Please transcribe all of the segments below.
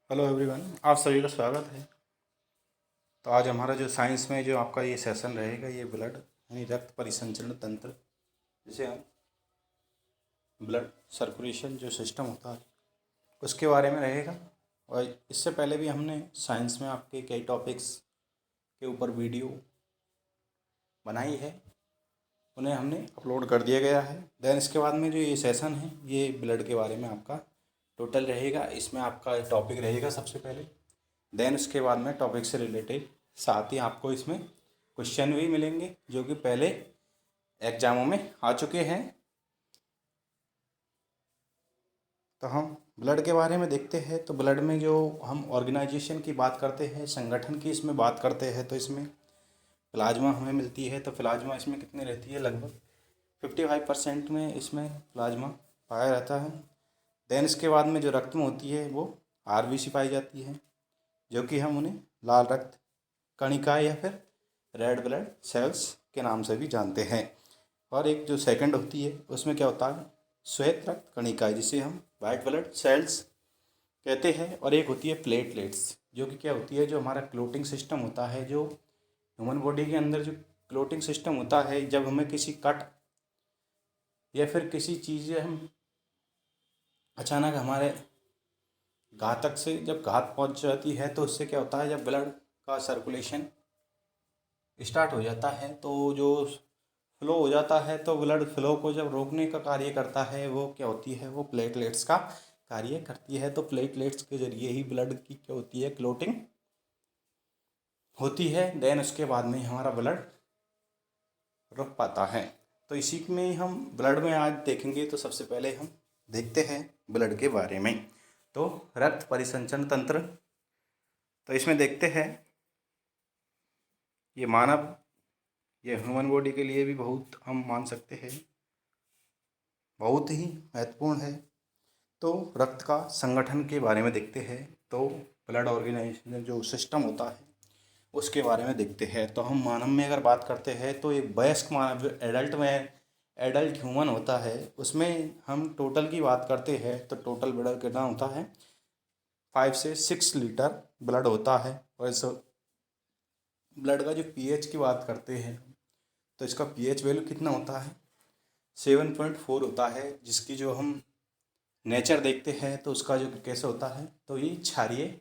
Hello everyone, आप सभी का स्वागत है। तो आज हमारा जो साइंस में जो आपका ये सेशन रहेगा, ये ब्लड यानी रक्त परिसंचरण तंत्र, जिसे हम ब्लड सर्कुलेशन जो सिस्टम होता है उसके बारे में रहेगा। और इससे पहले भी हमने साइंस में आपके कई टॉपिक्स के ऊपर वीडियो बनाई है, उन्हें हमने अपलोड कर दिया गया है। देन इसके बाद में जो ये सेशन है ये ब्लड के बारे में आपका टोटल रहेगा। इसमें आपका टॉपिक रहेगा सबसे पहले, देन उसके बाद में टॉपिक से रिलेटेड साथ ही आपको इसमें क्वेश्चन भी मिलेंगे जो कि पहले एग्जामों में आ चुके हैं। तो हम ब्लड के बारे में देखते हैं। तो ब्लड में जो हम ऑर्गेनाइजेशन की बात करते हैं, संगठन की इसमें बात करते हैं, तो इसमें प्लाज्मा हमें मिलती है। तो प्लाज्मा इसमें कितनी रहती है? लगभग 55% में इसमें प्लाज्मा पाया जाता है। देन इसके बाद में जो रक्त में होती है वो आरबीसी पाई जाती है, जो कि हम उन्हें लाल रक्त कणिका या फिर रेड ब्लड सेल्स के नाम से भी जानते हैं। और एक जो सेकंड होती है उसमें क्या होता है? श्वेत रक्त कणिका, जिसे हम वाइट ब्लड सेल्स कहते हैं। और एक होती है प्लेटलेट्स, जो कि क्या होती है? जो हमारा क्लोटिंग सिस्टम होता है, जो ह्यूमन बॉडी के अंदर जो क्लोटिंग सिस्टम होता है, जब हमें किसी कट या फिर किसी चीज़ हम अचानक हमारे घातक से जब घात पहुंच जाती है, तो उससे क्या होता है? जब ब्लड का सर्कुलेशन स्टार्ट हो जाता है तो जो फ्लो हो जाता है, तो ब्लड फ्लो को जब रोकने का कार्य करता है वो क्या होती है? वो प्लेटलेट्स का कार्य करती है। तो प्लेटलेट्स के जरिए ही ब्लड की क्या होती है? क्लोटिंग होती है। देन उसके बाद में हमारा ब्लड रुक पाता है। तो इसी में हम ब्लड में आज देखेंगे। तो सबसे पहले हम देखते हैं ब्लड के बारे में। तो रक्त परिसंचरण तंत्र, तो इसमें देखते हैं ये मानव, ये ह्यूमन बॉडी के लिए भी बहुत हम मान सकते हैं बहुत ही महत्वपूर्ण है। तो रक्त का संगठन के बारे में देखते हैं। तो ब्लड ऑर्गेनाइजेशन जो सिस्टम होता है उसके बारे में देखते हैं। तो हम मानव में अगर बात करते हैं तो एक वयस्क मानव जो एडल्ट में एडल्ट ह्यूमन होता है, उसमें हम टोटल की बात करते हैं तो टोटल ब्लड कितना होता है? 5 से 6 लीटर ब्लड होता है। और इस ब्लड का जो पीएच की बात करते हैं तो इसका पीएच वैल्यू कितना होता है? 7.4 होता है। जिसकी जो हम नेचर देखते हैं तो उसका जो कैसे होता है? तो ये क्षारीय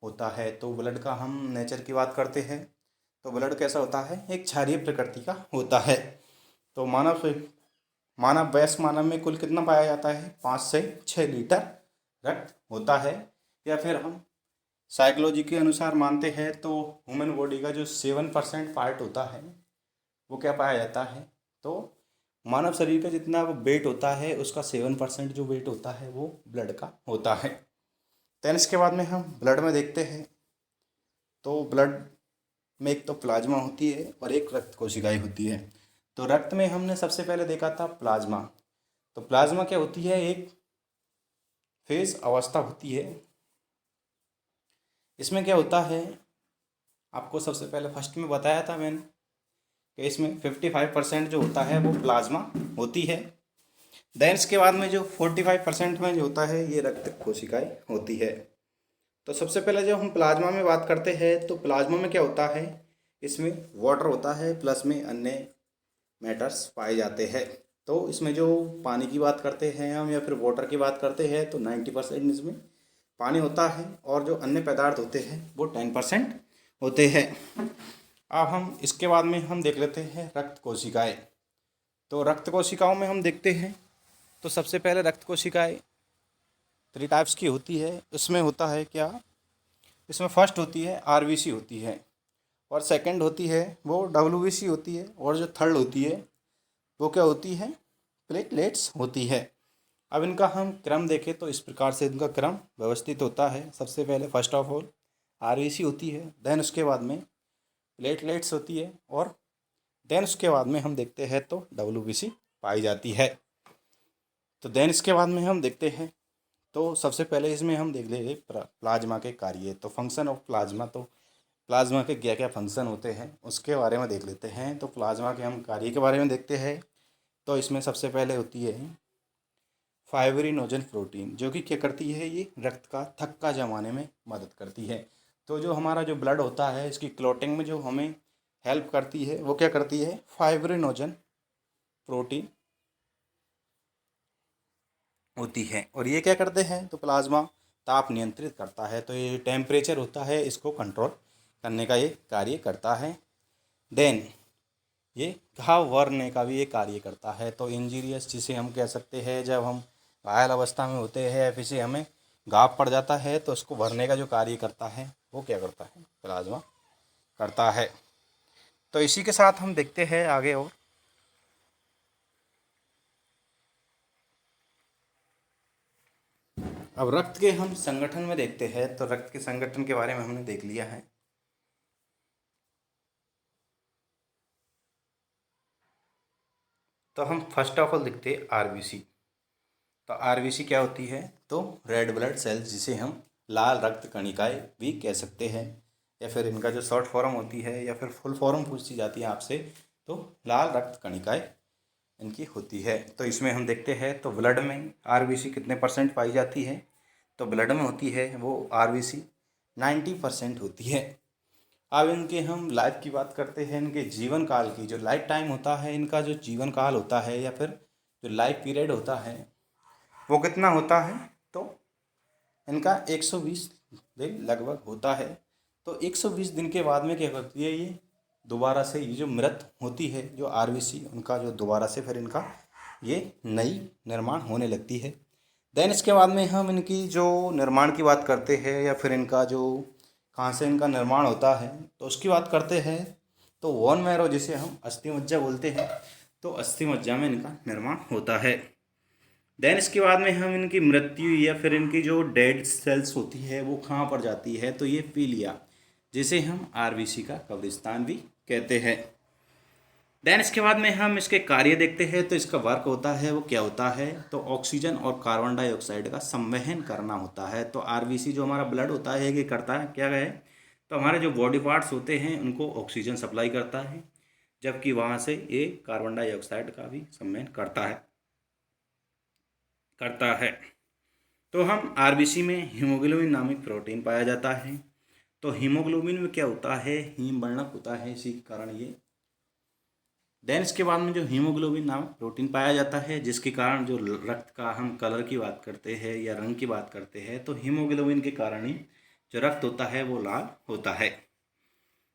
होता है। तो ब्लड का हम नेचर की बात करते हैं तो ब्लड कैसा होता है? एक क्षारीय प्रकृति का होता है। तो मानव वयस्क मानव में कुल कितना पाया जाता है? 5 से 6 लीटर रक्त होता है। या फिर हम साइकोलॉजी के अनुसार मानते हैं तो ह्यूमन बॉडी का जो 7% पार्ट होता है वो क्या पाया जाता है? तो मानव शरीर का जितना वो वेट होता है उसका 7% जो वेट होता है वो ब्लड का होता है। देन इसके बाद में हम ब्लड में देखते हैं। तो ब्लड में एक तो प्लाज्मा होती है और एक रक्त कोशिकाएं होती है। तो रक्त में हमने सबसे पहले देखा था प्लाज्मा। तो प्लाज्मा क्या होती है? एक फेज अवस्था होती है। इसमें क्या होता है? आपको सबसे पहले फर्स्ट में बताया था मैंने कि इसमें 55% जो होता है वो प्लाज्मा होती है। देन इसके बाद में जो 45% में जो होता है ये रक्त कोशिकाएं होती है। तो सबसे पहले जब हम प्लाज्मा में बात करते हैं तो प्लाज्मा में क्या होता है? इसमें वाटर होता है, प्लस में अन्य मैटर्स पाए जाते हैं। तो इसमें जो पानी की बात करते हैं हम या फिर वाटर की बात करते हैं तो 90% इसमें पानी होता है, और जो अन्य पदार्थ होते हैं वो 10% होते हैं। अब हम इसके बाद में हम देख लेते हैं रक्त कोशिकाएं। तो रक्त कोशिकाओं में हम देखते हैं तो सबसे पहले रक्त कोशिकाएं 3 टाइप्स की होती है। इसमें होता है क्या? इसमें फर्स्ट होती है आरबीसी होती है, और सेकंड होती है वो डब्ल्यूबीसी होती है, और जो थर्ड होती है वो क्या होती है? प्लेटलेट्स होती है। अब इनका हम क्रम देखें तो इस प्रकार से इनका क्रम व्यवस्थित होता है। सबसे पहले फर्स्ट ऑफ ऑल आरबीसी होती है, देन उसके बाद में प्लेटलेट्स होती है, और देन उसके बाद में हम देखते हैं तो डब्ल्यूबीसी पाई जाती है। तो देन इसके बाद में हम देखते हैं तो सबसे पहले इसमें हम देख ले प्लाज्मा के कार्य। तो फंक्शन ऑफ प्लाज्मा, तो प्लाज्मा के क्या क्या फंक्शन होते हैं उसके बारे में देख लेते हैं। तो प्लाज्मा के हम कार्य के बारे में देखते हैं। तो इसमें सबसे पहले होती है फाइब्रिनोजन प्रोटीन, जो कि क्या करती है, ये रक्त का थक्का जमाने में मदद करती है। तो जो हमारा जो ब्लड होता है, इसकी क्लॉटिंग में जो हमें हेल्प करती है, वो क्या करती है, फाइब्रिनोजन प्रोटीन होती है। और ये क्या करते हैं, तो प्लाज्मा ताप नियंत्रित करता है, तो ये टेम्परेचर होता है, इसको कंट्रोल करने का ये कार्य करता है। देन ये घाव भरने का भी ये कार्य करता है। तो इंजीरियस जिसे हम कह सकते हैं, जब हम घायल अवस्था में होते हैं या फिर हमें घाव पड़ जाता है, तो उसको भरने का जो कार्य करता है, वो क्या करता है, प्लाज्मा करता है। तो इसी के साथ हम देखते हैं आगे। और अब रक्त के हम संगठन में देखते हैं, तो रक्त के संगठन के बारे में हमने देख लिया है। तो हम फर्स्ट ऑफ ऑल देखते हैं आरबीसी। तो आरबीसी क्या होती है, तो रेड ब्लड सेल्स, जिसे हम लाल रक्त कणिकाएं भी कह सकते हैं, या फिर इनका जो शॉर्ट फॉर्म होती है या फिर फुल फॉर्म पूछी जाती है आपसे, तो लाल रक्त कणिकाएं इनकी होती है। तो इसमें हम देखते हैं, तो ब्लड में आरबीसी कितने परसेंट पाई जाती है, तो ब्लड में होती है वो आरबीसी 90% होती है। अब इनके हम लाइफ की बात करते हैं, इनके जीवन काल की, जो लाइफ टाइम होता है, इनका जो जीवन काल होता है या फिर जो लाइफ पीरियड होता है, वो कितना होता है, तो इनका 120 दिन लगभग होता है। तो 120 दिन के बाद में क्या करती है, ये दोबारा से ये जो मृत होती है, जो आरबीसी, उनका जो दोबारा से फिर इनका ये नई निर्माण होने लगती है। देन इसके बाद में हम इनकी जो निर्माण की बात करते हैं, या फिर इनका जो कहाँ से इनका निर्माण होता है, तो उसकी बात करते हैं, तो वोन मैरो, जिसे हम अस्थि मज्जा बोलते हैं, तो अस्थि मज्जा में इनका निर्माण होता है। देन इसके बाद में हम इनकी मृत्यु या फिर इनकी जो डेड सेल्स होती है, वो कहाँ पर जाती है, तो ये पीलिया, जिसे हम आरबीसी का कब्रिस्तान भी कहते हैं। देन इसके बाद में हम इसके कार्य देखते हैं, तो इसका वर्क होता है, वो क्या होता है, तो ऑक्सीजन और कार्बन डाइऑक्साइड का संवहन करना होता है। तो आरबीसी जो हमारा ब्लड होता है, ये करता है क्या है, तो हमारे जो बॉडी पार्ट्स होते हैं, उनको ऑक्सीजन सप्लाई करता है, जबकि वहाँ से ये कार्बन डाइऑक्साइड का भी संवहन करता है। तो हम आरबीसी में हीमोग्लोबिन नामक प्रोटीन पाया जाता है। तो हीमोग्लोबिन में क्या होता है, हीम वर्णक होता है, इसी के कारण ये। देन इसके बाद में जो हीमोग्लोबिन नामक प्रोटीन पाया जाता है, जिसके कारण जो रक्त का हम कलर की बात करते हैं या रंग की बात करते हैं, तो हीमोग्लोबिन के कारण ही जो रक्त होता है वो लाल होता है।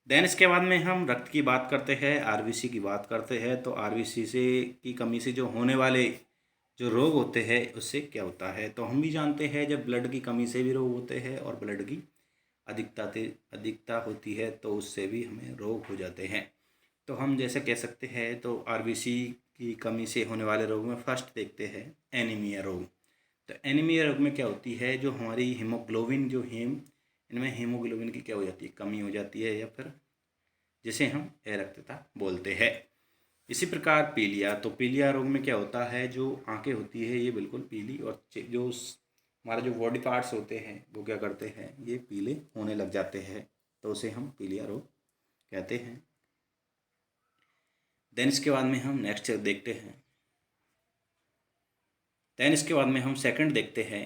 देन इसके बाद में हम रक्त की बात करते हैं, आरबीसी की बात करते हैं, तो आरबीसी से की कमी से जो होने वाले जो रोग होते हैं, उससे क्या होता है, तो हम भी जानते हैं, जब ब्लड की कमी से भी रोग होते हैं और ब्लड की अधिकता होती है, तो उससे भी हमें रोग हो जाते हैं। तो हम जैसे कह सकते हैं, तो आरबीसी की कमी से होने वाले रोग में फर्स्ट देखते हैं एनीमिया रोग। तो एनीमिया रोग में क्या होती है, जो हमारी हीमोग्लोबिन जो इनमें हीमोग्लोबिन की क्या हो जाती है, कमी हो जाती है, या फिर जिसे हम अरक्तता बोलते हैं। इसी प्रकार पीलिया, तो पीलिया रोग में क्या होता है, जो आंखें होती है ये बिल्कुल पीली, और जो हमारे जो बॉडी पार्ट्स होते हैं, वो क्या करते हैं, ये पीले होने लग जाते हैं, तो उसे हम पीलिया रोग कहते हैं। देन इसके बाद में हम नेक्स्ट देखते हैं, देन इसके बाद में हम सेकंड देखते हैं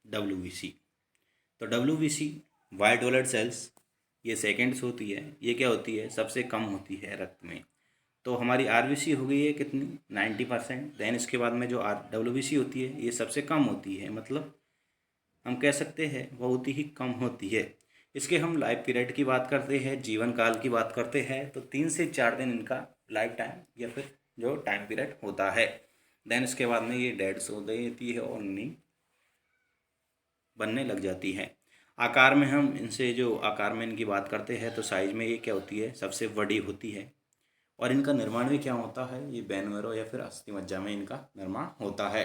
डब्ल्यूबीसी। तो डब्ल्यूबीसी वाइट ब्लड सेल्स, ये सेकंड्स होती है, ये क्या होती है, सबसे कम होती है रक्त में। तो हमारी आरबीसी हो गई है कितनी, 90%। देन इसके बाद में जो डब्ल्यूबीसी होती है, ये सबसे कम होती है, मतलब हम कह सकते हैं बहुत ही कम होती है। इसके हम लाइफ पीरियड की बात करते हैं, जीवन काल की बात करते हैं, तो 3 से 4 दिन इनका लाइफ टाइम या फिर जो टाइम पीरियड होता है। देन इसके बाद में ये डेड हो जाती है और नी बनने लग जाती है। आकार में हम इनसे जो आकार में इनकी बात करते हैं, तो साइज में ये क्या होती है, सबसे बड़ी होती है। और इनका निर्माण भी क्या होता है, ये बोन मैरो या फिर अस्थि मज्जा में इनका निर्माण होता है।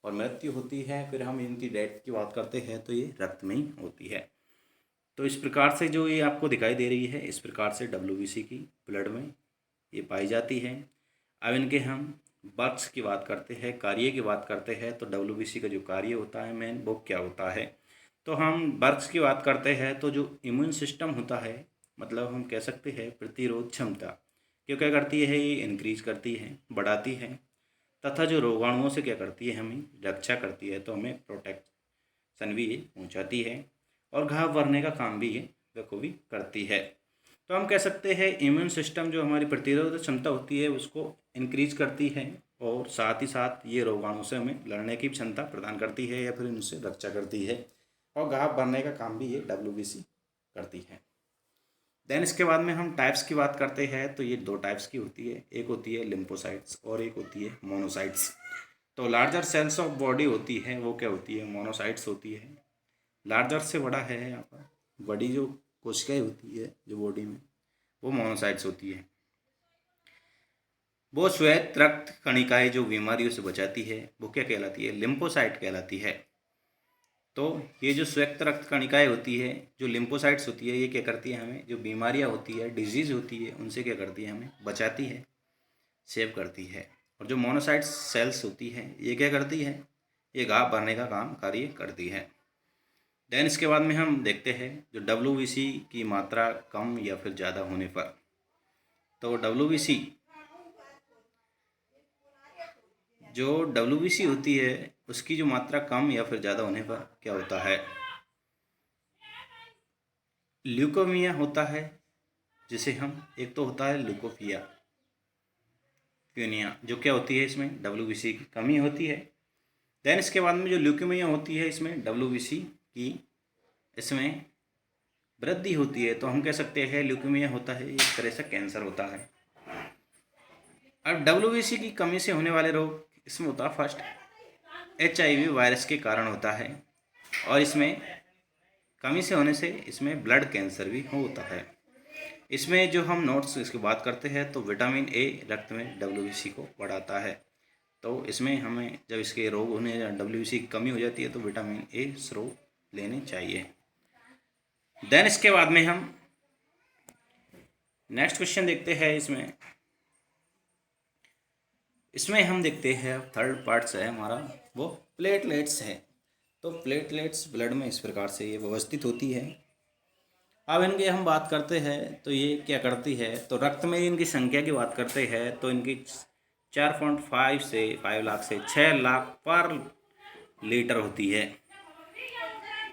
और मृत्यु होती है, फिर हम इनकी डेथ की बात करते हैं, तो ये रक्त में ही होती है। तो इस प्रकार से जो ये आपको दिखाई दे रही है, इस प्रकार से डब्ल्यूबीसी की ब्लड में ये पाई जाती है। अब इनके हम वर्क्स की बात करते हैं, कार्य की बात करते हैं, तो डब्ल्यूबीसी का जो कार्य होता है मेन, वो क्या होता है। तो हम वर्क्स की बात करते हैं, तो जो इम्यून सिस्टम होता है, मतलब हम कह सकते हैं प्रतिरोध क्षमता, क्यों क्या करती है, ये इंक्रीज करती है, बढ़ाती है, तथा जो रोगाणुओं से क्या करती है, हमें रक्षा करती है, तो हमें प्रोटेक्शन भी ये पहुँचाती है और घाव भरने का काम भी ये बखूबी करती है। तो हम कह सकते हैं इम्यून सिस्टम जो हमारी प्रतिरोधक क्षमता होती है उसको इंक्रीज करती है और साथ ही साथ ये रोगाणु से हमें लड़ने की क्षमता प्रदान करती है या फिर इनसे रक्षा करती है और घाव भरने का काम भी ये WBC करती है। देन इसके बाद में हम टाइप्स की बात करते हैं तो ये 2 टाइप्स की होती है, एक होती है लिम्फोसाइट्स और एक होती है मोनोसाइट्स। तो लार्जर सेल्स ऑफ बॉडी होती है वो क्या होती है, मोनोसाइट्स होती है। लार्जर से बड़ा है यहाँ पर, बड़ी जो कोशिकाएं होती है जो बॉडी में वो मोनोसाइट्स होती है। वो श्वेत रक्त कणिकाएं जो बीमारियों से बचाती है वो क्या कहलाती है, लिम्फोसाइट कहलाती है। तो ये जो श्वेत रक्त कणिकाएं होती है जो लिम्फोसाइट्स होती है ये क्या करती है, हमें जो बीमारियां होती है, डिजीज़ होती है, उनसे क्या करती है, हमें बचाती है, सेव करती है। और जो मोनोसाइट्स सेल्स होती है ये क्या करती है, ये घाव भरने का काम कार्य करती है। देन इसके बाद में हम देखते हैं जो WBC की मात्रा कम या फिर ज़्यादा होने पर, तो WBC होती है उसकी जो मात्रा कम या फिर ज़्यादा होने पर क्या होता है, ल्यूकोमिया होता है, जिसे हम, एक तो होता है ल्यूकोपिया क्यूनिया जो क्या होती है, इसमें WBC की कमी होती है। देन इसके बाद में जो ल्यूकेमिया होती है इसमें WBC की इसमें वृद्धि होती है, तो हम कह सकते हैं ल्यूकेमिया होता है एक तरह से कैंसर होता है। अब WBC की कमी से होने वाले रोग इसमें होता है फर्स्ट HIV वायरस के कारण होता है और इसमें कमी से होने से इसमें ब्लड कैंसर भी होता है। इसमें जो हम नोट्स इसकी बात करते हैं तो विटामिन A रक्त में WBC को बढ़ाता है, तो इसमें हमें जब इसके रोग होने या WBC की कमी हो जाती है तो विटामिन A स्रोत लेने चाहिए। देन इसके बाद में हम नेक्स्ट क्वेश्चन देखते हैं। इसमें हम देखते हैं थर्ड पार्ट्स है हमारा वो प्लेटलेट्स है। तो प्लेटलेट्स ब्लड में इस प्रकार से ये व्यवस्थित होती है। अब इनकी हम बात करते हैं तो ये क्या करती है, तो रक्त में इनकी संख्या की बात करते हैं तो इनकी 4.5 से 5 लाख से 6 लाख पर लीटर होती है।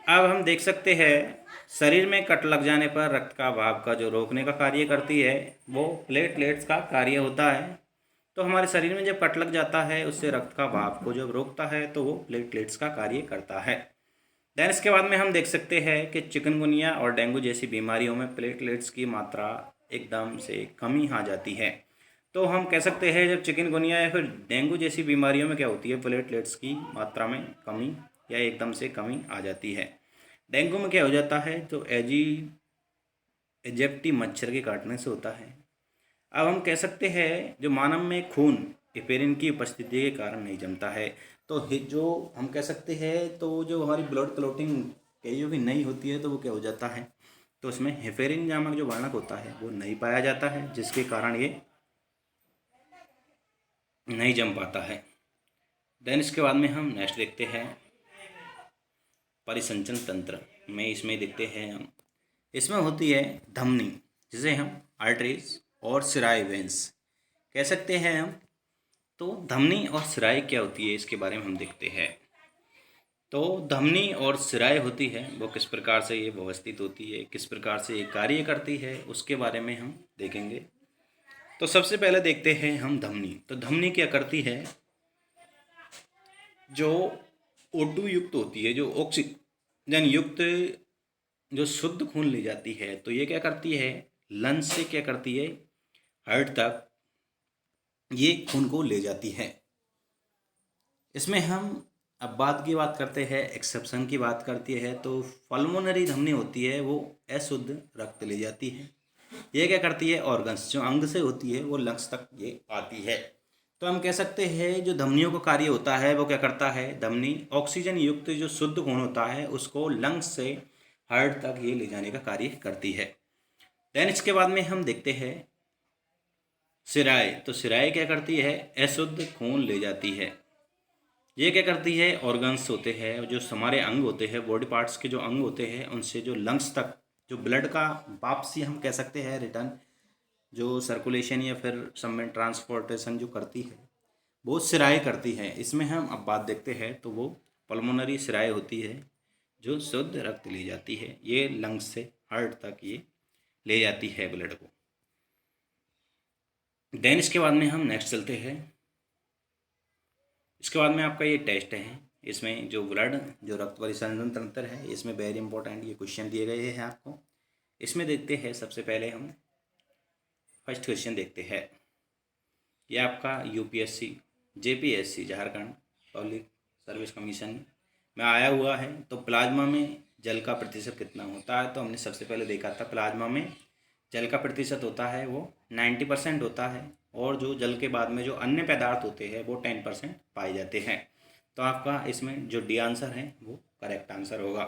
अब हम देख सकते हैं शरीर में कट लग जाने पर रक्त का बहाव का जो रोकने का कार्य करती है वो प्लेटलेट्स का कार्य होता है। तो हमारे शरीर में जब कट लग जाता है उससे रक्त का बहाव को जब रोकता है तो वो प्लेटलेट्स का कार्य करता है। देन इसके बाद में हम देख सकते हैं कि चिकनगुनिया और डेंगू जैसी बीमारियों में प्लेटलेट्स की मात्रा एकदम से कमी आ जाती है। तो हम कह सकते हैं जब चिकनगुनिया या फिर डेंगू जैसी बीमारियों में क्या होती है, प्लेटलेट्स की मात्रा में कमी या एकदम से कमी आ जाती है। डेंगू में क्या हो जाता है, तो एजेप्टी मच्छर के काटने से होता है। अब हम कह सकते हैं जो मानव में खून हेपेरिन की उपस्थिति के कारण नहीं जमता है, तो जो हम कह सकते हैं तो जो हमारी ब्लड क्लॉटिंग कईयों की नहीं होती है तो वो क्या हो जाता है, तो उसमें हेपेरिन नामक जो वर्णक होता है वो नहीं पाया जाता है, जिसके कारण ये नहीं जम पाता है। देन इसके बाद में हम नेक्स्ट देखते हैं परिसंचन तंत्र में। इसमें देखते हैं हम, इसमें होती है धमनी जिसे हम आर्टरीज और सिराई वेंस कह सकते हैं हम। तो धमनी और सिराई क्या होती है इसके बारे में हम देखते हैं। तो धमनी और सिराई होती है वो किस प्रकार से ये व्यवस्थित होती है, किस प्रकार से ये कार्य करती है, उसके बारे में हम देखेंगे। तो सबसे पहले देखते हैं हम धमनी। तो धमनी क्या करती है, जो O2 युक्त होती है, जो ऑक्सीजन युक्त जो शुद्ध खून ले जाती है, तो ये क्या करती है, लंग्स से क्या करती है, हार्ट तक ये खून को ले जाती है। इसमें हम अब बात करते हैं, एक्सेप्शन की बात करती है, तो पल्मोनरी धमनी होती है वो अशुद्ध रक्त ले जाती है। ये क्या करती है, ऑर्गन्स जो अंग से होती है वो लंग्स तक ये आती है। तो हम कह सकते हैं जो धमनियों का कार्य होता है वो क्या करता है, धमनी ऑक्सीजन युक्त जो शुद्ध खून होता है उसको लंग्स से हार्ट तक ये ले जाने का कार्य करती है। देन इसके बाद में हम देखते हैं सिराई। तो सिराई क्या करती है, अशुद्ध खून ले जाती है। ये क्या करती है, ऑर्गन्स होते हैं जो हमारे अंग होते हैं, बॉडी पार्ट्स के जो अंग होते हैं उनसे जो लंग्स तक जो ब्लड का वापसी हम कह सकते हैं रिटर्न जो सर्कुलेशन या फिर सब में ट्रांसपोर्टेशन जो करती है वो सिराई करती है। इसमें हम अब बात देखते हैं तो वो पल्मोनरी सिराई होती है जो शुद्ध रक्त ले जाती है। ये लंग्स से हार्ट तक ये ले जाती है ब्लड को। देन इसके बाद में हम नेक्स्ट चलते हैं। इसके बाद में आपका ये टेस्ट है। इसमें जो ब्लड जो रक्त परिसंचरण तंत्र है, इसमें वेरी इंपॉर्टेंट ये क्वेश्चन दिए गए हैं आपको। इसमें देखते हैं सबसे पहले हम फर्स्ट क्वेश्चन देखते हैं। ये आपका UPSC JPSC Jharkhand public service commission में आया हुआ है। तो प्लाज्मा में जल का प्रतिशत कितना होता है? तो हमने सबसे पहले देखा था प्लाज्मा में जल का प्रतिशत होता है वो 90% होता है, और जो जल के बाद में जो अन्य पदार्थ होते हैं वो 10% पाए जाते हैं। तो आपका इसमें जो डी आंसर है वो करेक्ट आंसर होगा।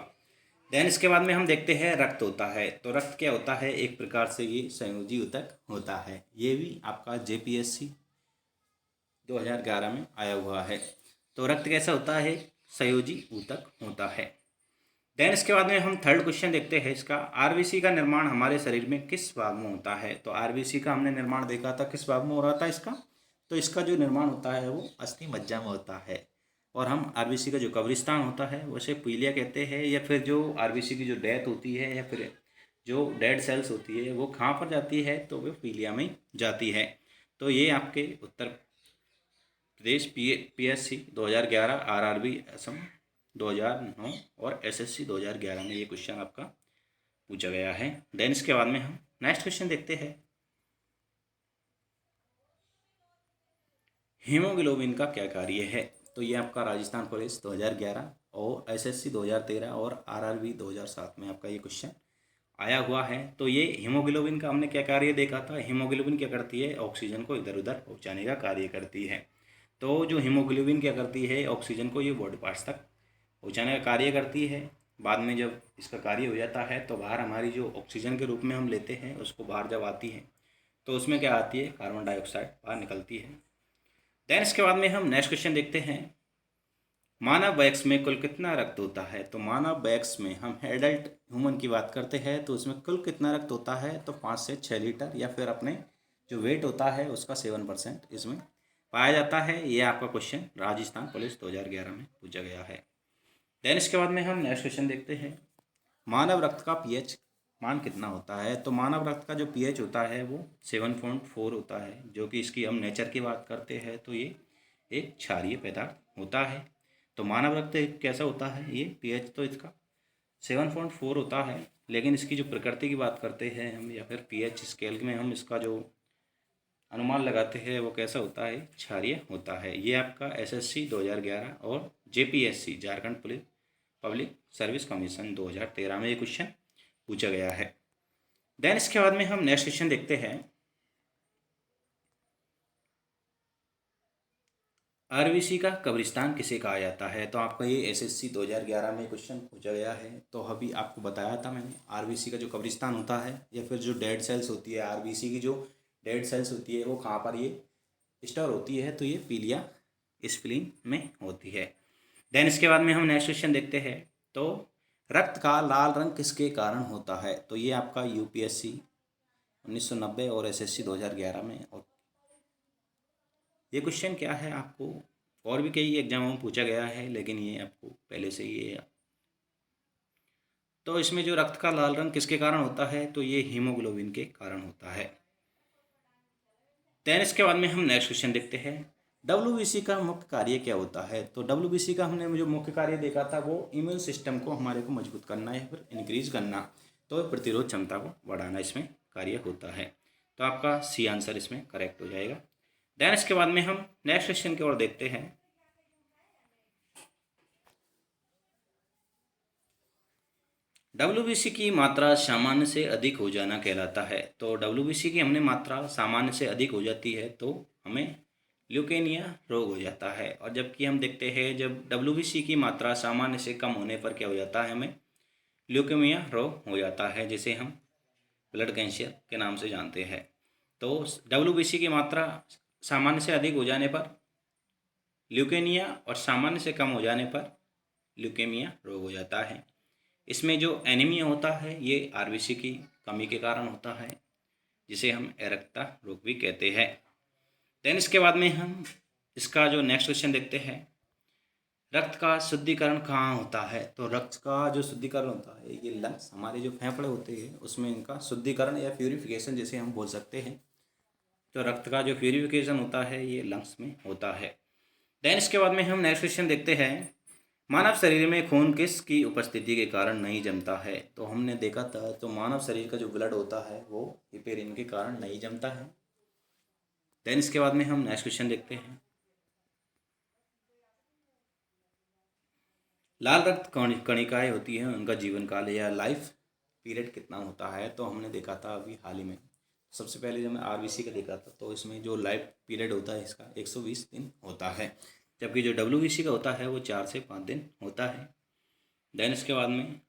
देन इसके बाद में हम देखते हैं रक्त होता है। तो रक्त क्या होता है? एक प्रकार से ये संयोजी ऊतक होता है। ये भी आपका जेपीएससी 2011 में आया हुआ है। तो रक्त कैसा होता है? संयोजी ऊतक होता है। देन इसके बाद में हम थर्ड क्वेश्चन देखते हैं इसका। आरबीसी का निर्माण हमारे शरीर में किस भाग में होता है? तो आरबीसी का हमने निर्माण देखा था किस भाग में हो रहा था इसका। तो इसका जो निर्माण होता है वो अस्थि मज्जा में होता है। और हम आरबीसी का जो कब्रिस्तान होता है उसे पीलिया कहते हैं, या फिर जो आरबीसी की जो डेथ होती है या फिर जो डेड सेल्स होती है वो कहाँ पर जाती है? तो वो पीलिया में जाती है। तो ये आपके उत्तर प्रदेश पीएससी 2011, आरआरबी असम 2009 और एसएससी 2011 में ये क्वेश्चन आपका पूछा गया है। देन इसके बाद में हम नेक्स्ट क्वेश्चन देखते हैं। हीमोग्लोबिन का क्या कार्य है? तो ये आपका राजस्थान पुलिस 2011 और एसएससी 2013 और आरआरबी 2007 में आपका ये क्वेश्चन आया हुआ है। तो ये हीमोग्लोबिन का हमने क्या कार्य देखा था। हीमोग्लोबिन क्या करती है? ऑक्सीजन को इधर उधर पहुँचाने का कार्य करती है। तो जो हीमोग्लोबिन क्या करती है? ऑक्सीजन को ये बॉडी पार्ट्स तक पहुँचाने का कार्य करती है। बाद में जब इसका कार्य हो जाता है तो बाहर हमारी जो ऑक्सीजन के रूप में हम लेते हैं उसको बाहर जब आती है तो उसमें क्या आती है? कार्बन डाइऑक्साइड बाहर निकलती है। देन इसके बाद में हम नेक्स्ट क्वेश्चन देखते हैं। मानव वयस्क में कुल कितना रक्त होता है? तो मानव वयस्क में हम एडल्ट ह्यूमन की बात करते हैं तो उसमें कुल कितना रक्त होता है? तो 5 से 6 लीटर, या फिर अपने जो वेट होता है उसका 7% इसमें पाया जाता है। ये आपका क्वेश्चन राजस्थान पुलिस 2011 में पूछा गया है। देन इसके बाद में हम नेक्स्ट क्वेश्चन देखते हैं। मानव रक्त का पीएच मान कितना होता है? तो मानव रक्त का जो पीएच होता है वो 7.4 होता है, जो कि इसकी हम नेचर की बात करते हैं तो ये एक क्षारीय पदार्थ होता है। तो मानव रक्त कैसा होता है? ये पीएच तो इसका 7.4 होता है, लेकिन इसकी जो प्रकृति की बात करते हैं हम, या फिर पीएच स्केल में हम इसका जो अनुमान लगाते हैं वो कैसा होता है? क्षारीय होता है। ये आपका एसएससी 2011 और JPSC Jharkhand police public service commission 2013 में ये क्वेश्चन पूछा गया है। देन इसके बाद में हम नेक्स्ट क्वेश्चन देखते हैं। आरबीसी का कब्रिस्तान किसे कहा जाता है? तो आपका ये एसएससी 2011 में क्वेश्चन पूछा गया है। तो अभी आपको बताया था मैंने, आरबीसी का जो कब्रिस्तान होता है या फिर जो डेड सेल्स होती है, आरबीसी की जो डेड सेल्स होती है वो कहाँ पर ये स्टोर होती है? तो ये पीलिया स्प्लीन में होती है। देन इसके बाद में हम नेक्स्ट क्वेश्चन देखते हैं। तो रक्त का लाल रंग किसके कारण होता है? तो ये आपका यूपीएससी 1990 और एसएससी 2011 में, और ये क्वेश्चन क्या है आपको और भी कई एग्जामों में पूछा गया है, लेकिन ये आपको पहले से ही है। तो इसमें जो रक्त का लाल रंग किसके कारण होता है? तो ये हीमोग्लोबिन के कारण होता है। देन इसके बाद में हम नेक्स्ट क्वेश्चन देखते हैं। डब्ल्यूबीसी का मुख्य कार्य क्या होता है? तो डब्ल्यूबीसी का हमने जो मुख्य कार्य देखा था वो इम्यून सिस्टम को हमारे को मजबूत करना या फिर इंक्रीज करना, तो प्रतिरोध क्षमता को बढ़ाना इसमें कार्य होता है। तो आपका सी आंसर इसमें करेक्ट हो जाएगा। देन इसके बाद में हम नेक्स्ट क्वेश्चन की ओर देखते हैं। डब्ल्यूबीसी की मात्रा सामान्य से अधिक हो जाना कहलाता है। तो डब्ल्यूबीसी की हमने मात्रा सामान्य से अधिक हो जाती है तो हमें ल्यूकेमिया रोग हो जाता है। और जबकि हम देखते हैं जब डब्ल्यूबीसी की मात्रा सामान्य से कम होने पर क्या हो जाता है? हमें ल्यूकेमिया रोग हो जाता है, जिसे हम ब्लड कैंसर के नाम से जानते हैं। तो डब्ल्यूबीसी की मात्रा सामान्य से अधिक हो जाने पर ल्यूकेमिया और सामान्य से कम हो जाने पर ल्यूकेमिया रोग हो जाता है। इसमें जो एनीमिया होता है ये आरबीसी की कमी के कारण होता है, जिसे हम एरक्ता रोग भी कहते हैं। देन इसके बाद में हम इसका जो नेक्स्ट क्वेश्चन देखते हैं, रक्त का शुद्धिकरण कहाँ होता है? तो रक्त का जो शुद्धिकरण होता है ये लंग्स, हमारे जो फेफड़े होते हैं उसमें इनका शुद्धिकरण या प्यूरिफिकेशन जैसे हम बोल सकते हैं। तो रक्त का जो प्यूरिफिकेशन होता है ये लंग्स में होता है। देन इसके बाद में हम नेक्स्ट क्वेश्चन देखते हैं, मानव शरीर में खून किसकी उपस्थिति के कारण नहीं जमता है? तो हमने देखा था तो मानव शरीर का जो ब्लड होता है वो हिपेरिन के कारण नहीं जमता है। देन इसके बाद में हम नेक्स्ट क्वेश्चन देखते हैं, लाल रक्त कणिकाएं होती हैं उनका जीवन काल या लाइफ पीरियड कितना होता है? तो हमने देखा था अभी हाल ही में, सबसे पहले जब मैं आरबीसी का देखा था तो इसमें जो लाइफ पीरियड होता है इसका 120 दिन होता है, जबकि जो डब्ल्यूबीसी का होता है वो 4 से 5 दिन होता है। देन इसके बाद में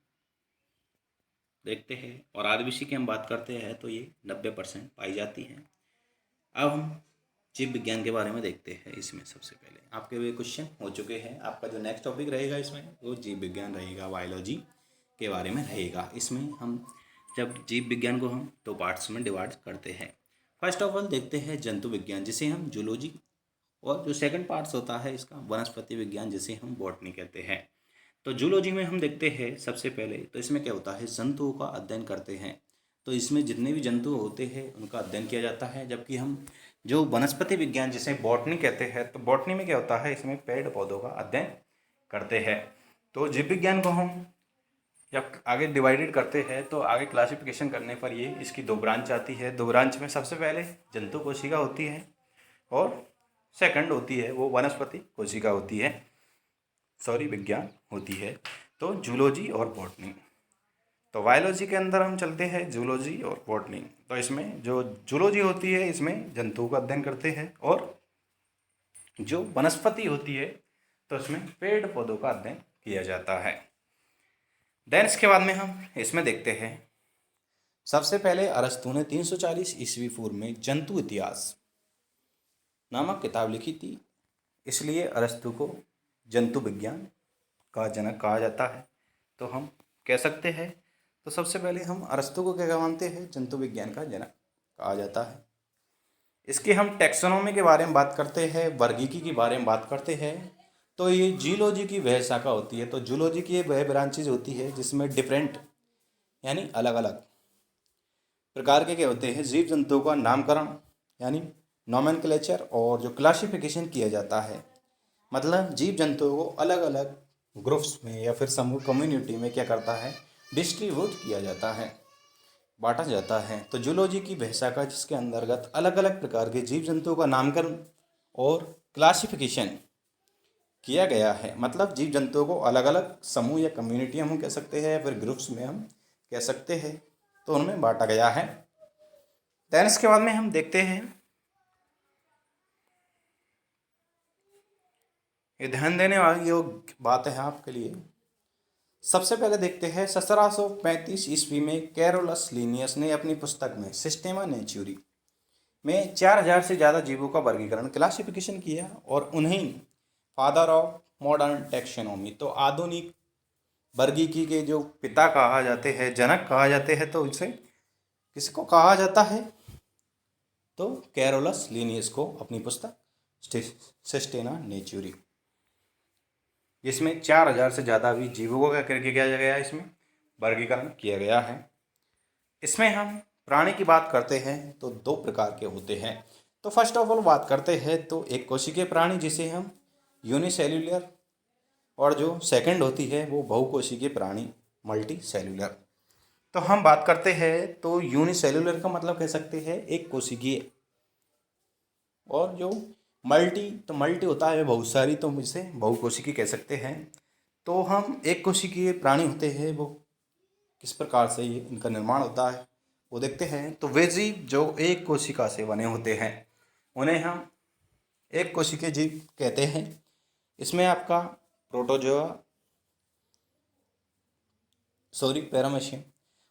देखते हैं, और आरबीसी की हम बात करते हैं तो ये 90% पाई जाती है। अब हम जीव विज्ञान के बारे में देखते हैं। इसमें सबसे पहले आपके वे क्वेश्चन हो चुके हैं, आपका जो नेक्स्ट टॉपिक रहेगा इसमें वो जीव विज्ञान रहेगा, बायोलॉजी के बारे में रहेगा। इसमें हम जब जीव विज्ञान को हम 2 पार्ट्स में डिवाइड करते हैं। फर्स्ट ऑफ ऑल देखते हैं जंतु विज्ञान जिसे हम जूलॉजी, और जो सेकंड पार्ट्स होता है इसका वनस्पति विज्ञान जिसे हम बॉटनी कहते हैं। तो जूलॉजी में हम देखते हैं सबसे पहले तो इसमें क्या होता है, जंतुओं का अध्ययन करते हैं। तो इसमें जितने भी जंतु होते हैं उनका अध्ययन किया जाता है। जबकि हम जो वनस्पति विज्ञान जिसे बॉटनी कहते हैं, तो बॉटनी में क्या होता है, इसमें पेड़ पौधों का अध्ययन करते हैं। तो जीव विज्ञान को हम जब आगे डिवाइडेड करते हैं तो आगे क्लासिफिकेशन करने पर ये इसकी 2 ब्रांच आती है। 2 ब्रांच में सबसे पहले जंतु कोशिका होती है और सेकंड होती है वो वनस्पति कोशिका होती है, विज्ञान होती है। तो जूलॉजी और बॉटनी। तो बायोलॉजी के अंदर हम चलते हैं जूलॉजी और बॉटनी। तो इसमें जो जूलॉजी होती है इसमें जंतुओं का अध्ययन करते हैं, और जो वनस्पति होती है तो इसमें पेड़ पौधों का अध्ययन किया जाता है। देन इसके बाद में हम इसमें देखते हैं, सबसे पहले अरस्तु ने 340 ईस्वी पूर्व में जंतु इतिहास नामक किताब लिखी थी, इसलिए अरस्तु को जंतु विज्ञान का जनक कहा जाता है। तो हम कह सकते हैं, तो सबसे पहले हम अरस्तु को क्या मानते हैं, जंतु विज्ञान का जनक कहा जाता है। इसके हम टैक्सोनॉमी के बारे में बात करते हैं, वर्गीकी के बारे में बात करते हैं। तो ये जूलॉजी की वह शाखा होती है। तो जूलॉजी की वह ब्रांचेज होती है जिसमें डिफरेंट यानी अलग अलग प्रकार के क्या होते हैं, जीव जंतुओं का नामकरण यानी नोमेनक्लेचर और जो क्लासिफिकेशन किया जाता है, मतलब जीव जंतुओं को अलग अलग ग्रुप्स में या फिर समूह कम्युनिटी में क्या करता है, डिस्ट्रीब्यूट किया जाता है, बांटा जाता है। तो जूलॉजी की वह शाखा जिसके अंतर्गत अलग अलग प्रकार के जीव जंतुओं का नामकरण और क्लासिफिकेशन किया गया है। मतलब जीव जंतुओं को अलग अलग समूह या कम्युनिटी हम कह सकते हैं या फिर ग्रुप्स में हम कह सकते हैं, तो उनमें बांटा गया है। देन इसके बाद में हम देखते हैं, ये ध्यान देने वाली योग्य बात है आपके लिए। सबसे पहले देखते हैं 1735 ईस्वी में कैरोलस लिनियस ने अपनी पुस्तक में सिस्टेमा नेचुरी में 4000 से ज़्यादा जीवों का वर्गीकरण क्लासिफिकेशन किया, और उन्हें फादर ऑफ मॉडर्न टैक्सोनॉमी, तो आधुनिक वर्गीकी के जो पिता कहा जाते हैं, जनक कहा जाते हैं, तो इसे किसको कहा जाता है, तो कैरोलस लिनियस को अपनी पुस्तक सिस्टेमा नेचुरी, जिसमें 4000 से ज़्यादा भी जीवों को करके किया गया है, इसमें वर्गीकरण किया गया है। इसमें हम प्राणी की बात करते हैं तो 2 प्रकार के होते हैं। तो फर्स्ट ऑफ ऑल बात करते हैं तो एक कोशिकीय प्राणी जिसे हम यूनिसेल्युलर, और जो सेकंड होती है वो बहुकोशिकीय प्राणी मल्टी सेल्युलर। तो हम बात करते हैं तो यूनिसेल्युलर का मतलब कह सकते हैं एक कोशिकीय, और जो मल्टी होता है बहुत सारी, तो इसे बहुकोशिकीय कह सकते हैं। तो हम एक कोशिकीय प्राणी होते हैं वो किस प्रकार से ये इनका निर्माण होता है वो देखते हैं। तो वे जीव जो एक कोशिका से बने होते हैं उन्हें हम एक कोशिकीय जीव कहते हैं। इसमें आपका प्रोटोजोआ पैरामीशियम,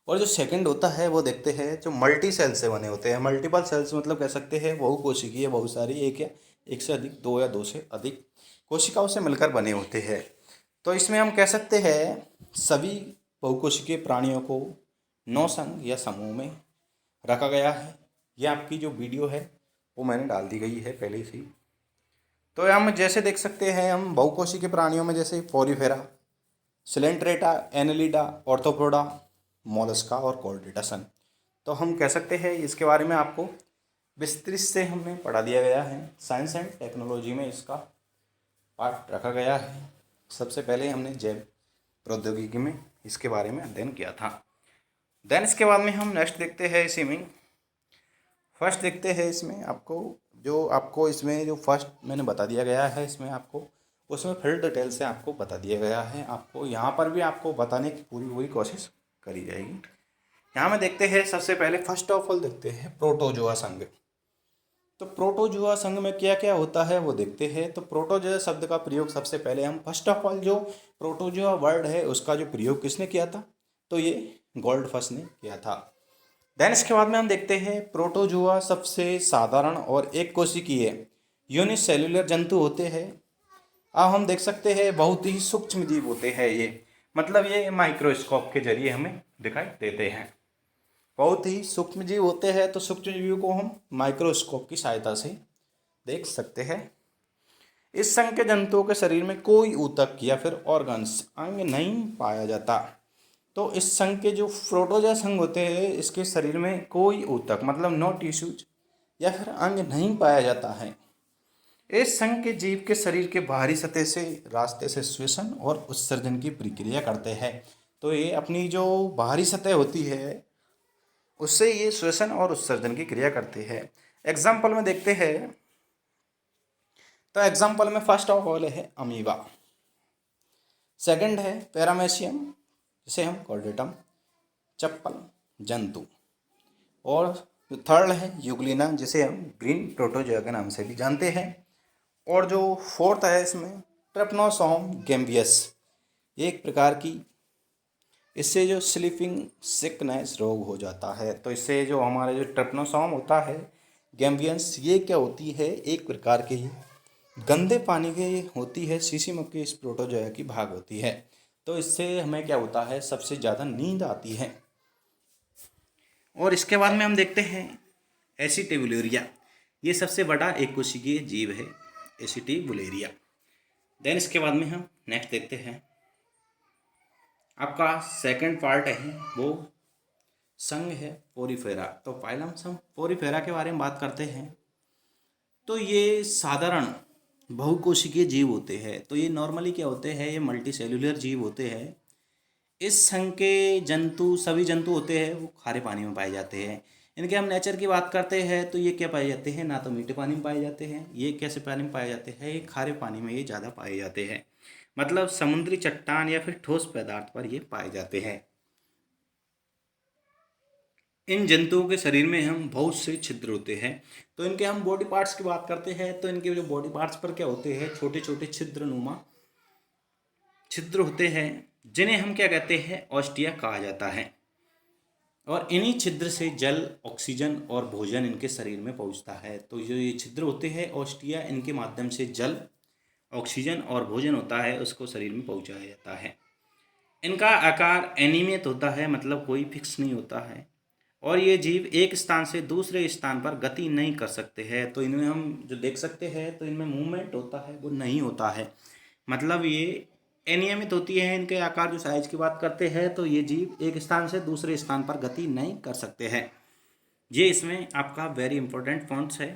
और जो सेकंड होता है वो देखते हैं जो मल्टी सेल से बने होते हैं। मल्टीपल सेल्स मतलब कह सकते हैं बहुकोशिकीय, बहुत सारी, एक या एक से अधिक, 2 या 2 से अधिक कोशिकाओं से मिलकर बने होते हैं। तो इसमें हम कह सकते हैं सभी बहुकोशिकीय प्राणियों को 9 संघ या समूह में रखा गया है। यह आपकी जो वीडियो है वो मैंने डाल दी गई है पहले से ही। तो हम जैसे देख सकते हैं, हम बहुकोशिकीय प्राणियों में जैसे Porifera, Coelenterata, Annelida, arthropoda, Mollusca और कॉर्डेटासन। तो हम कह सकते हैं इसके बारे में आपको विस्तृत से हमने पढ़ा दिया गया है। साइंस एंड टेक्नोलॉजी में इसका पार्ट रखा गया है। सबसे पहले हमने जैव प्रौद्योगिकी में इसके बारे में अध्ययन किया था। देन इसके बाद में हम नेक्स्ट देखते हैं इसी में फर्स्ट देखते हैं इसमें आपको इसमें जो फर्स्ट मैंने बता दिया गया है, इसमें आपको उसमें फुल डिटेल से आपको बता दिया गया है। आपको यहाँ पर भी आपको बताने की पूरी कोशिश करी जाएगी। यहाँ में देखते हैं सबसे पहले फर्स्ट ऑफ ऑल देखते हैं प्रोटोजोआ संघ। तो प्रोटोजोआ संघ में क्या क्या होता है वो देखते हैं। तो प्रोटोजोआ शब्द का प्रयोग सबसे पहले हम फर्स्ट ऑफ ऑल जो प्रोटोजोआ वर्ड है उसका जो प्रयोग किसने किया था, तो ये गोल्डफश ने किया था। देन इसके बाद में हम देखते हैं प्रोटोजोआ सबसे साधारण और एक कोशिकीय यूनिसेल्युलर जंतु होते हैं। अब हम देख सकते हैं बहुत ही सूक्ष्म जीव होते हैं ये, मतलब ये माइक्रोस्कोप के जरिए हमें दिखाई देते हैं। बहुत ही सूक्ष्म जीव होते हैं, तो सूक्ष्म जीवों को हम माइक्रोस्कोप की सहायता से देख सकते हैं। इस संघ के जंतुओं के शरीर में कोई ऊतक या फिर ऑर्गन्स अंग नहीं पाया जाता। तो इस संघ के जो प्रोटोजोआ संघ होते हैं इसके शरीर में कोई ऊतक मतलब नो टिश्यूज या फिर अंग नहीं पाया जाता है। इस संघ के जीव के शरीर के बाहरी सतह से रास्ते से श्वसन और उत्सर्जन की प्रक्रिया करते हैं। तो ये अपनी जो बाहरी सतह होती है उससे ये श्वसन और उत्सर्जन की क्रिया करते हैं। एग्जाम्पल में देखते हैं, तो एग्जाम्पल में फर्स्ट ऑफ ऑल है अमीबा, सेकंड है पैरामेशियम जिसे हम कॉर्डेटम चप्पल जंतु, और जो थर्ड है यूग्लिना जिसे हम ग्रीन प्रोटोजोआ के नाम से भी जानते हैं, और जो फोर्थ है इसमें ट्रिपनोसोम गैम्बियस। ये एक प्रकार की इससे जो स्लीपिंग सिकनेस रोग हो जाता है। तो इससे जो हमारे जो ट्रिपनोसोम होता है गैम्बियंस, ये क्या होती है, एक प्रकार की गंदे पानी की होती है, सीसीमक की इस प्रोटोजोआ की भाग होती है। तो इससे हमें क्या होता है, सबसे ज़्यादा नींद आती है। और इसके बाद में हम देखते हैं एसिटिवुलेरिया, ये सबसे बड़ा एक कोशिकीय जीव है एसिटिवुलेरिया। देन इसके बाद में हम नेक्स्ट देखते हैं आपका सेकंड पार्ट है वो संघ है पोरीफेरा। तो पहले हम पोरीफेरा के बारे में बात करते हैं। तो ये साधारण बहुकोशिकीय जीव होते हैं। तो ये नॉर्मली क्या होते हैं, ये मल्टी सेल्युलर जीव होते हैं। इस संघ के सभी जंतु होते हैं वो खारे पानी में पाए जाते हैं। इनके हम नेचर की बात करते हैं तो ये क्या पाए जाते हैं, ना तो मीठे पानी में पाए जाते हैं, ये कैसे पानी में पाए जाते हैं, ये खारे पानी में ये ज़्यादा पाए जाते हैं, मतलब समुद्री चट्टान या फिर ठोस पदार्थ पर ये पाए जाते हैं। इन जंतुओं के शरीर में हम बहुत से छिद्र होते हैं। तो इनके हम बॉडी पार्ट्स की बात करते हैं तो इनके जो बॉडी पार्ट्स पर क्या होते हैं, छोटे छोटे छिद्रनुमा छिद्र होते हैं जिन्हें हम क्या कहते हैं, ऑस्टिया कहा जाता है। और इन्हीं छिद्र से जल, ऑक्सीजन और भोजन इनके शरीर में पहुंचता है। तो जो ये छिद्र होते हैं ऑस्टिया, इनके माध्यम से जल, ऑक्सीजन और भोजन होता है उसको शरीर में पहुंचाया जाता है। इनका आकार अनियमित होता है, मतलब कोई फिक्स नहीं होता है, और ये जीव एक स्थान से दूसरे स्थान पर गति नहीं कर सकते हैं। तो इनमें हम जो देख सकते हैं तो इनमें मूवमेंट होता है वो नहीं होता है, मतलब ये अनियमित होती है। इनके आकार जो साइज की बात करते हैं तो ये जीव एक स्थान से दूसरे स्थान पर गति नहीं कर सकते हैं। ये इसमें आपका वेरी इंपॉर्टेंट पॉइंट्स है।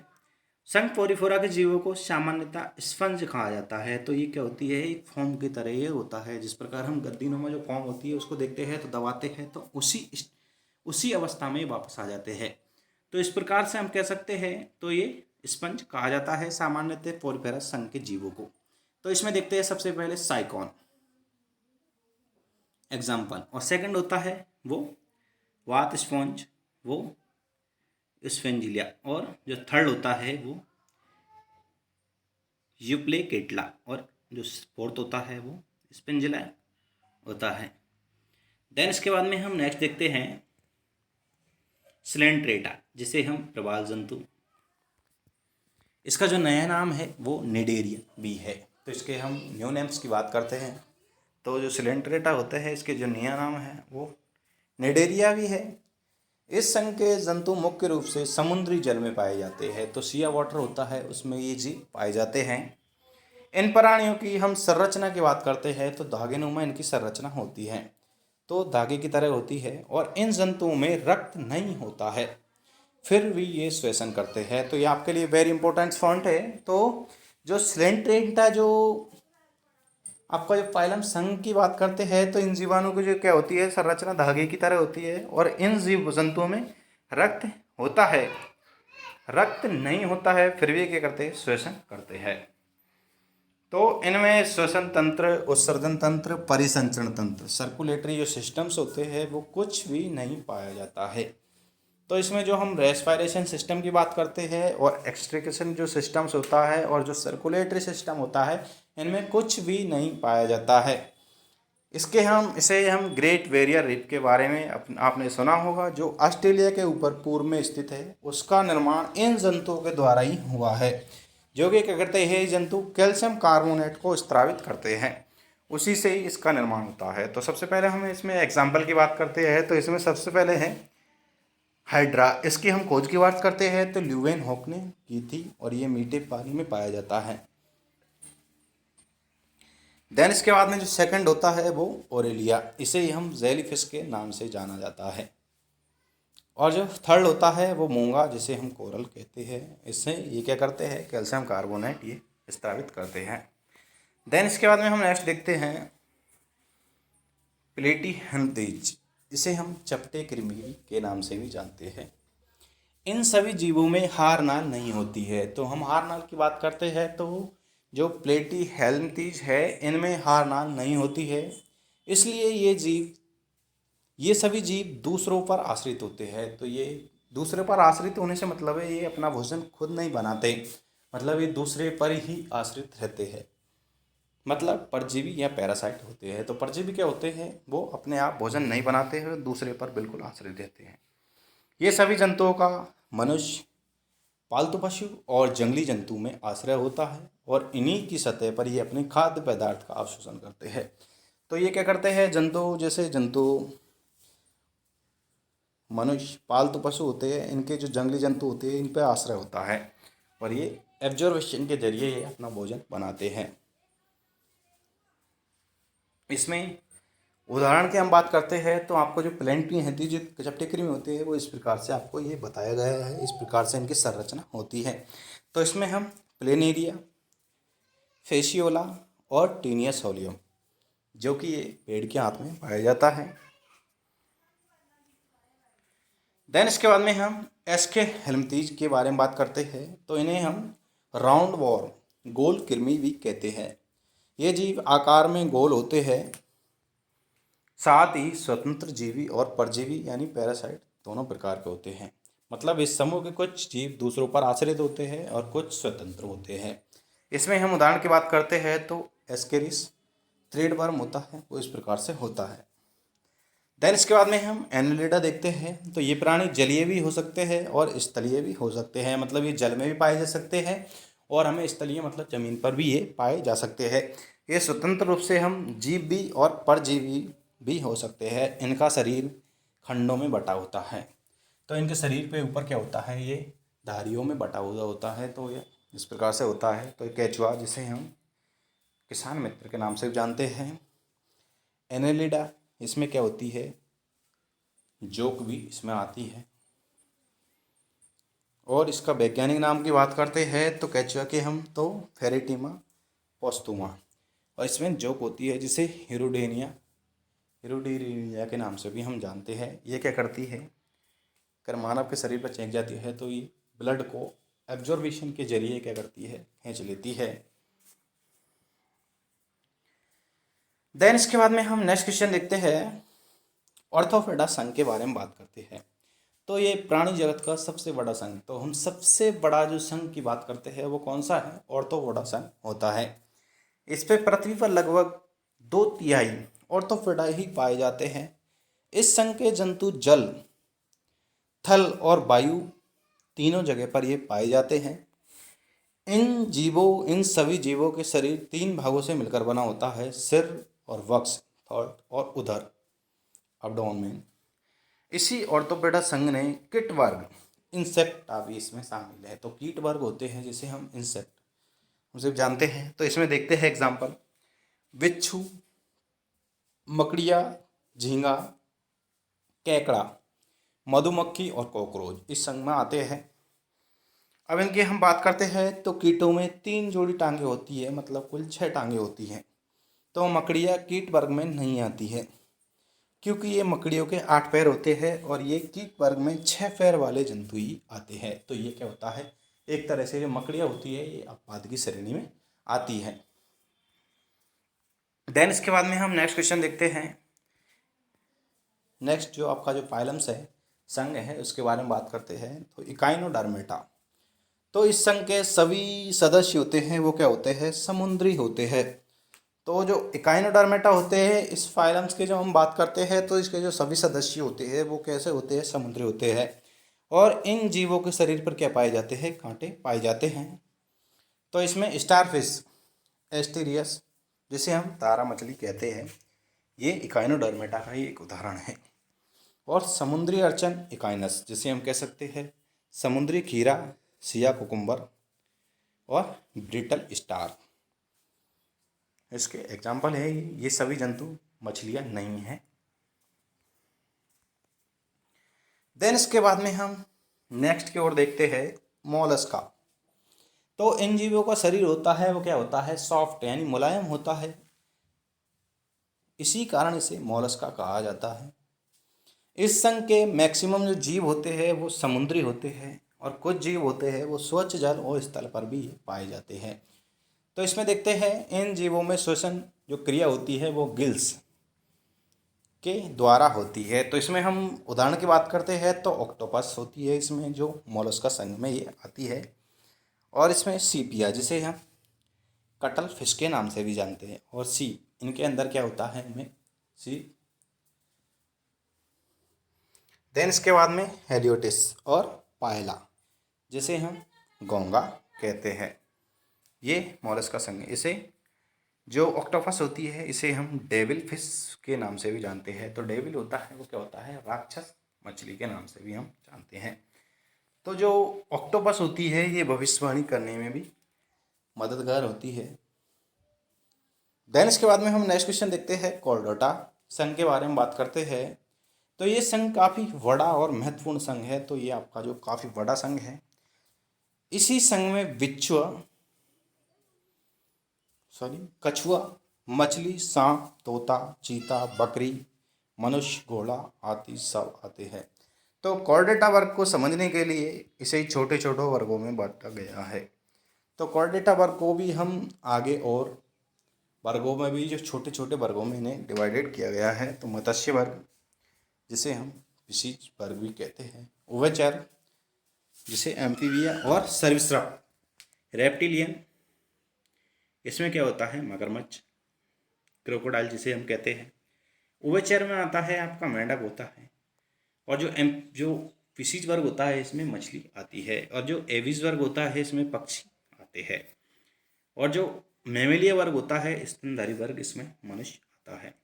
संघ पोरीफेरा के जीवों को सामान्यतः स्पंज कहा जाता है। तो ये क्या होती है, एक फॉर्म की तरह ये होता है। जिस प्रकार हम गद्दीनुमा जो फॉर्म होती है उसको देखते हैं तो दबाते हैं तो उसी अवस्था में वापस आ जाते हैं। तो इस प्रकार से हम कह सकते हैं तो ये स्पंज कहा जाता है सामान्यतः पोरीफेरा संघ के जीवों को। तो इसमें देखते हैं सबसे पहले साइकॉन एग्जाम्पल, और सेकंड होता है वो वात स्पंज, वो स्फेंजिलिया, और जो थर्ड होता है वो यूप्लेकेटला, और जो फोर्थ होता है वो स्पेंजिला होता है। देन इसके बाद में हम नेक्स्ट देखते हैं सिलेंट्रेटा, जिसे हम प्रवाल जंतु, इसका जो नया नाम है वो निडेरिया भी है। तो इसके हम न्यू नेम्स की बात करते हैं तो जो सिलेंट्रेटा होते हैं इसके जो नया नाम है वो निडेरिया भी है। इस संघ के जंतु मुख्य रूप से समुद्री जल में पाए जाते हैं। तो सिया वाटर होता है उसमें ये जीव पाए जाते हैं। इन प्राणियों की हम संरचना की बात करते हैं तो धागेनुमा इनकी संरचना होती है, तो धागे की तरह होती है। और इन जंतुओं में रक्त नहीं होता है, फिर भी ये श्वसन करते हैं। तो ये आपके लिए वेरी इंपॉर्टेंट पॉइंट है। तो जो स्लेंट्रेंटा जो आपका जो फाइलम संघ की बात करते हैं, तो इन जीवाणु की जो क्या होती है संरचना धागे की तरह होती है। और इन जीव जंतुओं में रक्त होता है, रक्त नहीं होता है, फिर भी क्या करते हैं श्वसन करते हैं। तो इनमें श्वसन तंत्र, उत्सर्जन तंत्र, परिसंचरण तंत्र, सर्कुलेटरी जो सिस्टम्स होते हैं वो कुछ भी नहीं पाया जाता है। तो इसमें जो हम रेस्पिरेशन सिस्टम की बात करते हैं और एक्सट्रिकेशन जो सिस्टम्स होता है और जो सर्कुलेटरी सिस्टम होता है, इनमें कुछ भी नहीं पाया जाता है। इसे हम ग्रेट बैरियर रीफ के बारे में आपने सुना होगा, जो ऑस्ट्रेलिया के ऊपर पूर्व में स्थित है। उसका निर्माण इन जंतुओं के द्वारा ही हुआ है, जो कि क्या करते हैं जंतु कैल्शियम कार्बोनेट को स्रावित करते हैं, उसी से ही इसका निर्माण होता है। तो सबसे पहले हम इसमें एग्जाम्पल की बात करते हैं, तो इसमें सबसे पहले है हाइड्रा। इसकी हम खोज की बात करते हैं तो ल्यूवेन हॉक ने की थी और ये मीठे पानी में पाया जाता है। देन इसके बाद में जो सेकंड होता है वो ओरेलिया, इसे ही हम जेलीफिश के नाम से जाना जाता है। और जो थर्ड होता है वो मूंगा, जिसे हम कोरल कहते हैं। इससे ये क्या करते हैं कैल्शियम कार्बोनेट ये स्रावित करते हैं। देन इसके बाद में हम नेक्स्ट देखते हैं प्लेटीहेल्मिन्थेज, इसे हम चपटे कृमि के नाम से भी जानते हैं। इन सभी जीवों में हारनाल नहीं होती है। तो हम हारनाल की बात करते हैं तो जो प्लेटीहेल्मिन्थेज है इनमें हारनाल नहीं होती है, इसलिए ये सभी जीव दूसरों पर आश्रित होते हैं। तो ये दूसरे पर आश्रित होने से मतलब है ये अपना भोजन खुद नहीं बनाते, मतलब ये दूसरे पर ही आश्रित रहते हैं, मतलब परजीवी या पैरासाइट होते हैं। तो परजीवी क्या होते हैं, वो अपने आप भोजन नहीं बनाते हैं, दूसरे पर बिल्कुल आश्रित रहते हैं। ये सभी जंतुओं का मनुष्य, पालतू पशु और जंगली जंतु में आश्रय होता है और इन्हीं की सतह पर ये अपने खाद्य पदार्थ का अवशोषण करते हैं। तो ये क्या करते हैं जैसे जंतु, मनुष्य, पालतू पशु होते हैं, इनके जो जंगली जंतु होते हैं इन पर आश्रय होता है और ये एब्जॉर्वेशन के जरिए ये अपना भोजन बनाते हैं। इसमें उदाहरण की हम बात करते हैं तो आपको जो प्लेंटी होती है, जो चपटे कृमि होते हैं, वो इस प्रकार से आपको ये बताया गया है, इस प्रकार से इनकी संरचना होती है। तो इसमें हम प्लेनेरिया, फेशियोला और टीनिया सोलियम, जो कि ये पेड़ के हाथ में पाया जाता है। देन इसके बाद में हम एस्के हेल्मिन्थेज के बारे में बात करते हैं, तो इन्हें हम राउंड वॉर्म, गोल कृमि भी कहते हैं। ये जीव आकार में गोल होते हैं, साथ ही स्वतंत्र जीवी और परजीवी यानी पैरासाइट दोनों प्रकार के होते हैं। मतलब इस समूह के कुछ जीव दूसरों पर आश्रित होते हैं और कुछ स्वतंत्र होते हैं। इसमें हम उदाहरण की बात करते हैं तो एस्केरिस थ्रेडवर्म होता है, वो इस प्रकार से होता है। देन इसके बाद में हम एनेलिडा देखते हैं, तो ये प्राणी जलीय भी हो सकते हैं और स्थलीय भी हो सकते हैं, मतलब ये जल में भी पाए जा सकते हैं और हमें स्थलीय मतलब जमीन पर भी ये पाए जा सकते हैं। ये स्वतंत्र रूप से हम जीव भी और परजीवी भी हो सकते हैं। इनका शरीर खंडों में बटा होता है, तो इनके शरीर पे ऊपर क्या होता है, ये धारियों में बटा हुआ होता है। तो ये इस प्रकार से होता है। तो केचुआ, जिसे हम किसान मित्र के नाम से जानते हैं। एनेलिडा, इसमें क्या होती है, जोक भी इसमें आती है। और इसका वैज्ञानिक नाम की बात करते हैं तो केचुआ के हम तो फेरेटिमा पोस्तुमा, और इसमें जोक होती है जिसे हिरुडेनिया के नाम से भी हम जानते हैं। ये क्या करती है, अगर मानव के शरीर पर चेंक जाती है तो ये ब्लड को एब्जॉर्बेशन के जरिए क्या करती है, खींच लेती है। देन इसके बाद में हम नेक्स्ट क्वेश्चन देखते हैं, ऑर्थोपोडा संघ के बारे में बात करते हैं। तो ये प्राणी जगत का सबसे बड़ा संघ, तो हम सबसे बड़ा जो संघ की बात करते हैं वो कौन सा है, ऑर्थोपोडा संघ होता है। इस पे पृथ्वी पर लगभग 2/3 ऑर्थोपोडा ही पाए जाते हैं। इस संघ के जंतु जल, थल और वायु तीनों जगह पर ये पाए जाते हैं। इन सभी जीवों के शरीर 3 भागों से मिलकर बना होता है, सिर और वक्ष, थॉट और उदर, अब्डोमेन। इसी ऑर्थोपोडा संघ ने कीट वर्ग, इंसेक्ट भी इसमें शामिल है। तो कीट वर्ग होते हैं जिसे हम इंसेक्ट हम सिर्फ जानते हैं। तो इसमें देखते हैं एग्जाम्पल, बिच्छू, मकड़िया, झींगा, केकड़ा, मधुमक्खी और कॉकरोच इस संघ में आते हैं। अब इनकी हम बात करते हैं तो कीटों में 3 जोड़ी टांगे होती है, मतलब कुल 6 टांगे होती हैं। तो मकड़िया कीट वर्ग में नहीं आती है, क्योंकि ये मकड़ियों के 8 पैर होते हैं और ये कीट वर्ग में 6 पैर वाले जंतु ही आते हैं। तो ये क्या होता है, एक तरह से जो मकड़िया होती है ये अपवाद की श्रेणी में आती है। देन इसके बाद में हम नेक्स्ट क्वेश्चन देखते हैं। नेक्स्ट जो आपका जो फाइलम्स है, संघ है, उसके बारे में बात करते हैं। तो इकाइनोडर्मेटा, तो इस संघ के सभी सदस्य होते हैं वो क्या होते हैं, समुद्री होते हैं। तो जो इकाइनोडर्मेटा होते हैं इस फाइलम्स के, जब हम बात करते हैं तो इसके जो सभी सदस्य होते हैं वो कैसे होते हैं, समुद्री होते हैं। और इन जीवों के शरीर पर क्या पाए जाते हैं, कांटे पाए जाते हैं। तो इसमें स्टारफिश एस्टेरियस, जिसे हम तारा मछली कहते हैं, ये इकाइनोडर्मेटा का ही एक उदाहरण है। और समुद्री अर्चन इकाइनस, जिसे हम कह सकते हैं समुद्री खीरा, सिया कुकुम्बर और ब्रिटल स्टार, इसके एग्जाम्पल है। ये सभी जंतु मछलियां नहीं हैं। देन इसके बाद में हम नेक्स्ट की ओर देखते हैं, मोलस्का। तो इन जीवों का शरीर होता है वो क्या होता है, सॉफ्ट यानी मुलायम होता है, इसी कारण इसे मोलस्का कहा जाता है। इस संघ के मैक्सिमम जो जीव होते हैं वो समुद्री होते हैं और कुछ जीव होते हैं वो स्वच्छ जल और स्थल पर भी पाए जाते हैं। तो इसमें देखते हैं इन जीवों में श्वसन जो क्रिया होती है वो गिल्स के द्वारा होती है। तो इसमें हम उदाहरण की बात करते हैं तो ऑक्टोपस होती है इसमें, जो मोलस्का संघ में ये आती है। और इसमें सीपिया, जिसे हम कटल फिश के नाम से भी जानते हैं, और सी, इनके अंदर क्या होता है, इनमें सी। देन इसके बाद में हेलियोटिस और पायला, जिसे हम घोंगा कहते हैं, ये मोलस्का संघ है। इसे जो ऑक्टोपस होती है इसे हम डेविल फिश के नाम से भी जानते हैं। तो डेविल होता है वो क्या होता है, राक्षस मछली के नाम से भी हम जानते हैं। तो जो ऑक्टोपस होती है ये भविष्यवाणी करने में भी मददगार होती है। देन इसके बाद में हम नेक्स्ट क्वेश्चन देखते हैं, कॉर्डोटा संघ के बारे में बात करते हैं। तो ये संघ काफ़ी बड़ा और महत्वपूर्ण संघ है। तो ये आपका जो काफ़ी बड़ा संघ है, इसी संघ में कछुआ, मछली, सांप, तोता, चीता, बकरी, मनुष्य, घोड़ा आदि सब आते हैं। तो कॉर्डेटा वर्ग को समझने के लिए इसे छोटे छोटे वर्गों में बांटा गया है। तो कॉर्डेटा वर्ग को भी हम आगे और वर्गों में भी, जो छोटे छोटे वर्गों में इन्हें डिवाइडेड किया गया है। तो मत्स्य वर्ग, जिसे हम फिशिज वर्ग भी कहते हैं, उभयचर, जिसे एम्फीबिया, और सरीसृप रेप्टिलियन, इसमें क्या होता है, मगरमच्छ, क्रोकोडाइल जिसे हम कहते हैं। उभयचर में आता है आपका मेंढक होता है। और जो फिशिज वर्ग होता है इसमें मछली आती है। और जो एविज वर्ग होता है इसमें पक्षी आते हैं। और जो मैमेलिया वर्ग होता है, स्तनधारी वर्ग, इसमें मनुष्य आता है।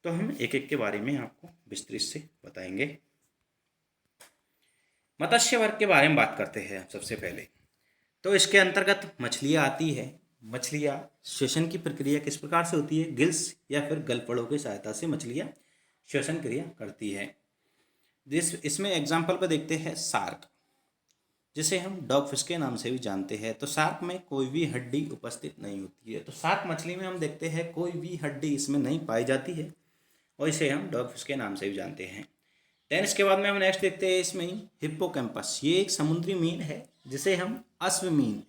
तो हम एक एक के बारे में आपको विस्तृत से बताएंगे। मत्स्य वर्ग के बारे में बात करते हैं सबसे पहले। तो इसके अंतर्गत मछलियाँ आती है। मछलियाँ श्वसन की प्रक्रिया किस प्रकार से होती है, गिल्स या फिर गलफड़ों की सहायता से मछलियाँ श्वसन क्रिया करती है। इसमें एग्जाम्पल पर देखते हैं शार्क, जिसे हम डॉग फिश के नाम से भी जानते हैं। तो शार्क में कोई भी हड्डी उपस्थित नहीं होती है। तो शार्क मछली में हम देखते हैं कोई भी हड्डी इसमें नहीं पाई जाती है, और इसे हम डॉग फिश के नाम से भी जानते हैं। देन इसके बाद में हम नेक्स्ट देखते हैं इसमें हिप्पोकैम्पस। ये एक समुद्री मीन है, जिसे हम अश्वमीन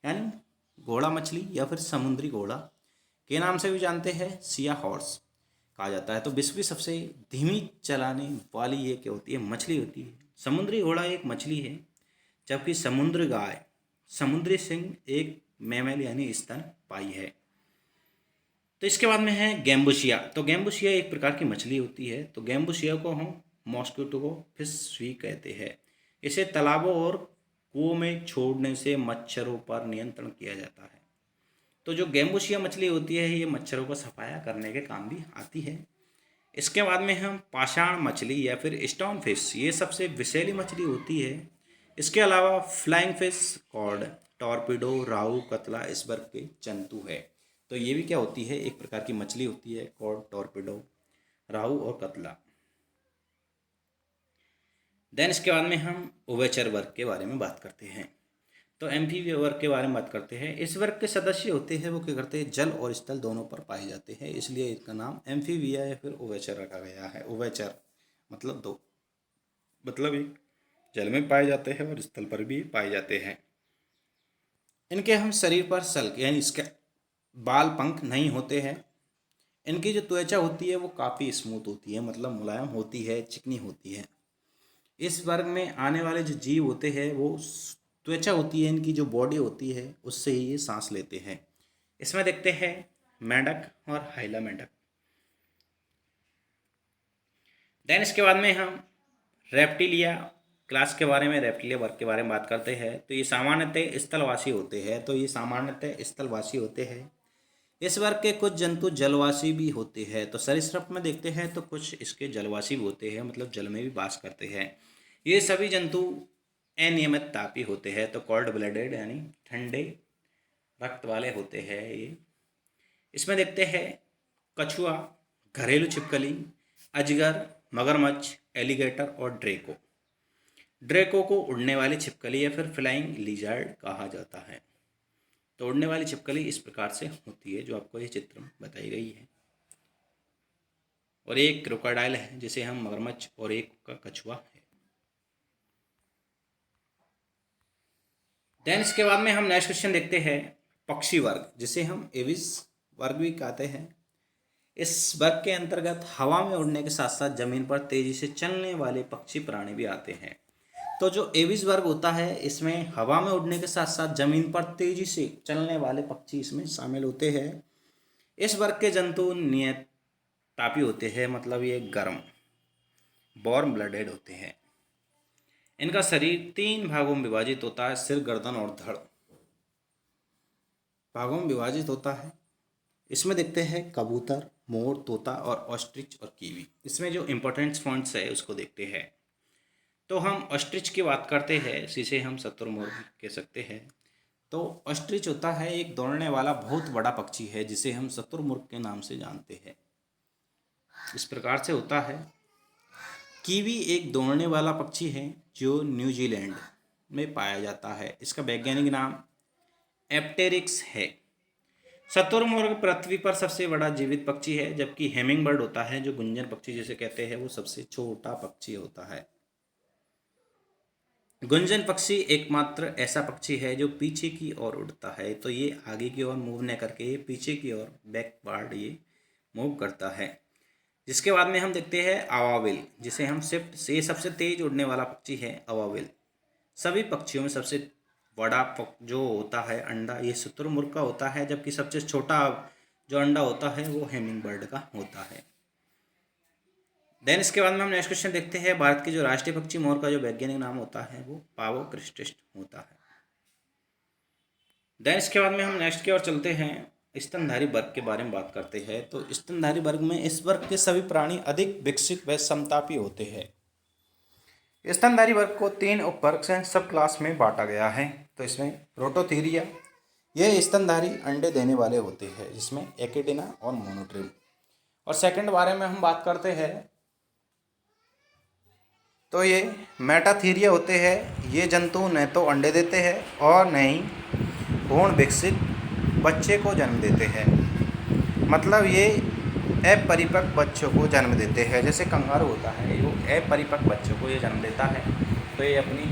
यानी घोड़ा मछली या फिर समुद्री घोड़ा के नाम से भी जानते हैं, सिया हॉर्स कहा जाता है। तो विश्व की सबसे धीमी चलाने वाली ये क्या होती है, मछली होती है। समुद्री घोड़ा एक मछली है, जबकि समुद्र गाय, समुद्री सिंह एक मैमल यानी स्तनपायी है। तो इसके बाद में है गैम्बुशिया। तो गैम्बुशिया एक प्रकार की मछली होती है। तो गैम्बुशिया को हम मॉस्किटो फिश भी कहते हैं। इसे तालाबों और कुओं में छोड़ने से मच्छरों पर नियंत्रण किया जाता है। तो जो गैम्बुशिया मछली होती है ये मच्छरों को सफाया करने के काम भी आती है। इसके बाद में हम पाषाण मछली या फिर स्टोन फिश, ये सबसे विषैली मछली होती है। इसके अलावा फ्लाइंग फिश, कॉड टॉर्पिडो, राहु, कतला इस वर्ग के जंतु है। तो ये भी क्या होती है, एक प्रकार की मछली होती है, कॉड, टॉर्पिडो, राहु और कतला। देन इसके बाद में हम उभयचर वर्ग के बारे में बात करते हैं। तो एम्फीबिया वर्ग के बारे में बात करते हैं। इस वर्ग के सदस्य होते हैं वो क्या करते हैं, जल और स्थल दोनों पर पाए जाते हैं, इसलिए इसका नाम एम्फीबिया या फिर उभयचर रखा गया है। उभयचर मतलब दो, मतलब एक जल में पाए जाते हैं और स्थल पर भी पाए जाते हैं। इनके हम शरीर पर सल्क यानी इसके बाल, पंख नहीं होते हैं। इनकी जो त्वचा होती है वो काफ़ी स्मूथ होती है, मतलब मुलायम होती है, चिकनी होती है। इस वर्ग में आने वाले जो जीव होते हैं वो त्वचा होती है, इनकी जो बॉडी होती है उससे ही ये सांस लेते हैं। इसमें देखते हैं मेंढक और हाइला मेंढक। देन इसके बाद में हम रेप्टिलिया क्लास के बारे में, रेप्टिलिया वर्ग के बारे में बात करते हैं। तो ये सामान्यतः स्थलवासी होते हैं। तो ये सामान्यतः स्थलवासी होते हैं। इस वर्ग के कुछ जंतु जलवासी भी होते हैं। तो सरीसृप में देखते हैं तो कुछ इसके जलवासी भी होते हैं, मतलब जल में भी वास करते हैं। ये सभी जंतु अनियमित तापी होते हैं। तो कोल्ड ब्लडेड यानी ठंडे रक्त वाले होते हैं ये। इसमें देखते हैं कछुआ, घरेलू छिपकली, अजगर, मगरमच्छ, एलिगेटर और ड्रेको। ड्रेको को उड़ने वाली छिपकली या फिर फ्लाइंग लिजर्ड कहा जाता है। तो उड़ने वाली छिपकली इस प्रकार से होती है जो आपको ये चित्र में बताई गई है। और एक क्रोकोडाइल है जिसे हम मगरमच्छ, और एक का कछुआ है। देन इसके बाद में हम नेक्स्ट क्वेश्चन देखते हैं पक्षी वर्ग, जिसे हम एविस वर्ग भी कहते हैं। इस वर्ग के अंतर्गत हवा में उड़ने के साथ साथ जमीन पर तेजी से चलने वाले पक्षी प्राणी भी आते हैं। तो जो एविस वर्ग होता है इसमें हवा में उड़ने के साथ साथ जमीन पर तेजी से चलने वाले पक्षी इसमें शामिल होते हैं। इस वर्ग के जंतु नियत तापी होते हैं, मतलब ये गर्म, वार्म ब्लडेड होते हैं। इनका शरीर 3 भागों में विभाजित होता है, सिर, गर्दन और धड़ भागों में विभाजित होता है। इसमें देखते हैं कबूतर, मोर, तोता और ऑस्ट्रिच और कीवी। इसमें जो इम्पोर्टेंट पॉइंट्स है उसको देखते हैं। तो हम ऑस्ट्रिच की बात करते हैं, जिसे हम शुतुरमुर्ग कह सकते हैं। तो ऑस्ट्रिच होता है एक दौड़ने वाला बहुत बड़ा पक्षी है, जिसे हम शुतुरमुर्ग के नाम से जानते हैं। इस प्रकार से होता है। कीवी एक दौड़ने वाला पक्षी है जो न्यूजीलैंड में पाया जाता है। इसका वैज्ञानिक नाम एप्टेरिक्स है। शुतुरमुर्ग पृथ्वी पर सबसे बड़ा जीवित पक्षी है, जबकि हेमिंग बर्ड होता है जो गुंजन पक्षी जिसे कहते हैं वो सबसे छोटा पक्षी होता है। गुंजन पक्षी एकमात्र ऐसा पक्षी है जो पीछे की ओर उड़ता है। तो ये आगे की ओर मूव न करके ये पीछे की ओर बैकवर्ड ये मूव करता है। जिसके बाद में हम देखते हैं अवाविल, जिसे हम शिफ्ट, ये सबसे तेज उड़ने वाला पक्षी है अवाविल। सभी पक्षियों में सबसे बड़ा जो होता है अंडा ये शुतुरमुर्ग का होता है, जबकि सबसे छोटा जो अंडा होता है वो हेमिंग बर्ड का होता है। देन इसके बाद में हम नेक्स्ट क्वेश्चन देखते हैं। भारत के जो राष्ट्रीय पक्षी मोर का जो वैज्ञानिक नाम होता है वो पावो क्रिस्टिस्ट होता है। देन इसके बाद में हम नेक्स्ट की ओर चलते हैं, स्तनधारी वर्ग के बारे में बात करते हैं। तो स्तनधारी वर्ग में इस वर्ग के सभी प्राणी अधिक विकसित व समतापी होते हैं। स्तनधारी वर्ग को 3 उपवर्ग से सब क्लास में बांटा गया है। तो इसमें प्रोटोथीरिया, ये स्तनधारी अंडे देने वाले होते हैं, जिसमें एकिडिना और मोनोट्रिम। और सेकंड बारे में हम बात करते हैं तो ये मेटाथीरिया होते हैं। ये जंतु न तो अंडे देते हैं और न ही पूर्ण विकसित बच्चे को जन्म देते हैं, मतलब ये अपरिपक्व बच्चों को जन्म देते हैं। जैसे कंगारू होता है वो अपरिपक्व बच्चों को ये जन्म देता है। तो ये अपनी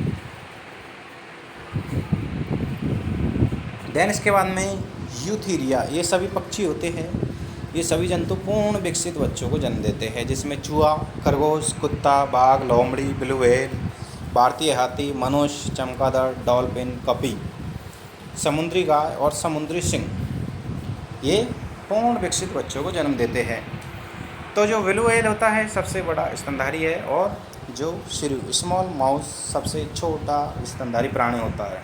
देन इसके बाद में यूथीरिया, ये सभी पक्षी होते हैं। ये सभी जंतु पूर्ण विकसित बच्चों को जन्म देते हैं, जिसमें चूहा, खरगोश, कुत्ता, बाघ, लोमड़ी, ब्लू व्हेल, भारतीय हाथी, मनुष्य, चमगादड़, डॉल्फिन, कपी, समुद्री गाय और समुद्री सिंह ये पूर्ण विकसित बच्चों को जन्म देते हैं। तो जो ब्लू व्हेल होता है सबसे बड़ा स्तनधारी है, और जो स्मॉल माउस सबसे छोटा स्तनधारी प्राणी होता है।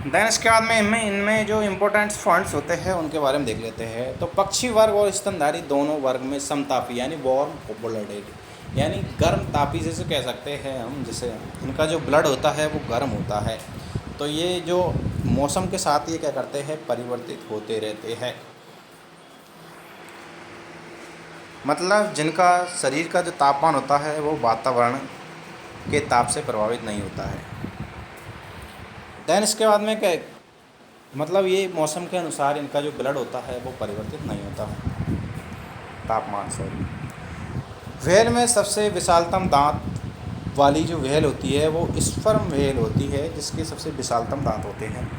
देन इसके बाद में इनमें जो इम्पोर्टेंट पॉइंट्स होते हैं उनके बारे में देख लेते हैं। तो पक्षी वर्ग और स्तनधारी दोनों वर्ग में समतापी यानी वार्म ब्लडेड यानी गर्म तापी जैसे कह सकते हैं हम, जैसे इनका जो ब्लड होता है वो गर्म होता है। तो ये जो मौसम के साथ ये क्या करते हैं, परिवर्तित होते रहते हैं। मतलब जिनका शरीर का जो तापमान होता है वो वातावरण के ताप से प्रभावित नहीं होता है। देन इसके बाद में क्या, मतलब ये मौसम के अनुसार इनका जो ब्लड होता है वो परिवर्तित नहीं होता तापमान से। व्हेल में सबसे विशालतम दांत वाली जो व्हेल होती है वो स्पर्म व्हेल होती है, जिसके सबसे विशालतम दांत होते हैं।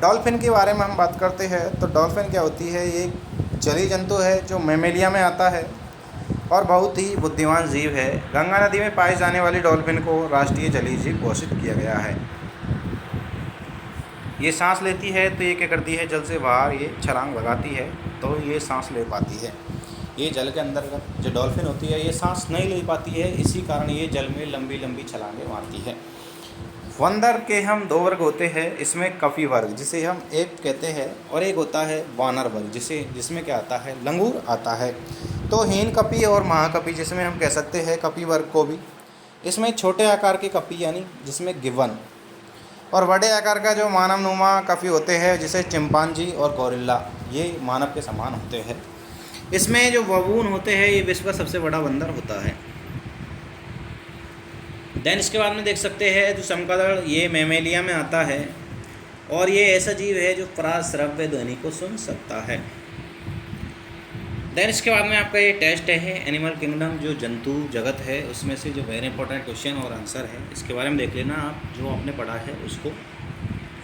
डॉल्फिन के बारे में हम बात करते हैं तो डॉल्फिन क्या होती है, ये एक जलीय जंतु है जो मैमेलिया में आता है और बहुत ही बुद्धिमान जीव है। गंगा नदी में पाई जाने वाली डॉल्फिन को राष्ट्रीय जलीय जीव घोषित किया गया है। ये सांस लेती है तो ये क्या करती है, जल से बाहर ये छलांग लगाती है तो ये सांस ले पाती है। ये जल के अंदर जो डॉल्फिन होती है ये सांस नहीं ले पाती है, इसी कारण ये जल में लंबी लंबी छलांगें मारती है। बंदर के हम दो वर्ग होते हैं, इसमें कपी वर्ग जिसे हम एक कहते हैं और एक होता है वानर वर्ग जिसमें क्या आता है, लंगूर आता है। तो हीन कपी और महाकपी जिसमें हम कह सकते हैं कपी वर्ग को भी। इसमें छोटे आकार के कपी यानी जिसमें गिवन, और बड़े आकार का जो मानवनुमा कपी होते हैं जिसे चिंपांजी और गोरिल्ला, ये मानव के समान होते हैं। इसमें जो बबून होते हैं ये विश्व का सबसे बड़ा बंदर होता है। देन इसके बाद में देख सकते हैं जो चमगादड़, ये मैमेलिया में आता है और ये ऐसा जीव है जो पराश्रव्य ध्वनि को सुन सकता है। देन इसके बाद में आपका ये टेस्ट है एनिमल किंगडम, जो जंतु जगत है उसमें से जो वेरी इंपॉर्टेंट क्वेश्चन और आंसर है इसके बारे में देख लेना आप, जो आपने पढ़ा है उसको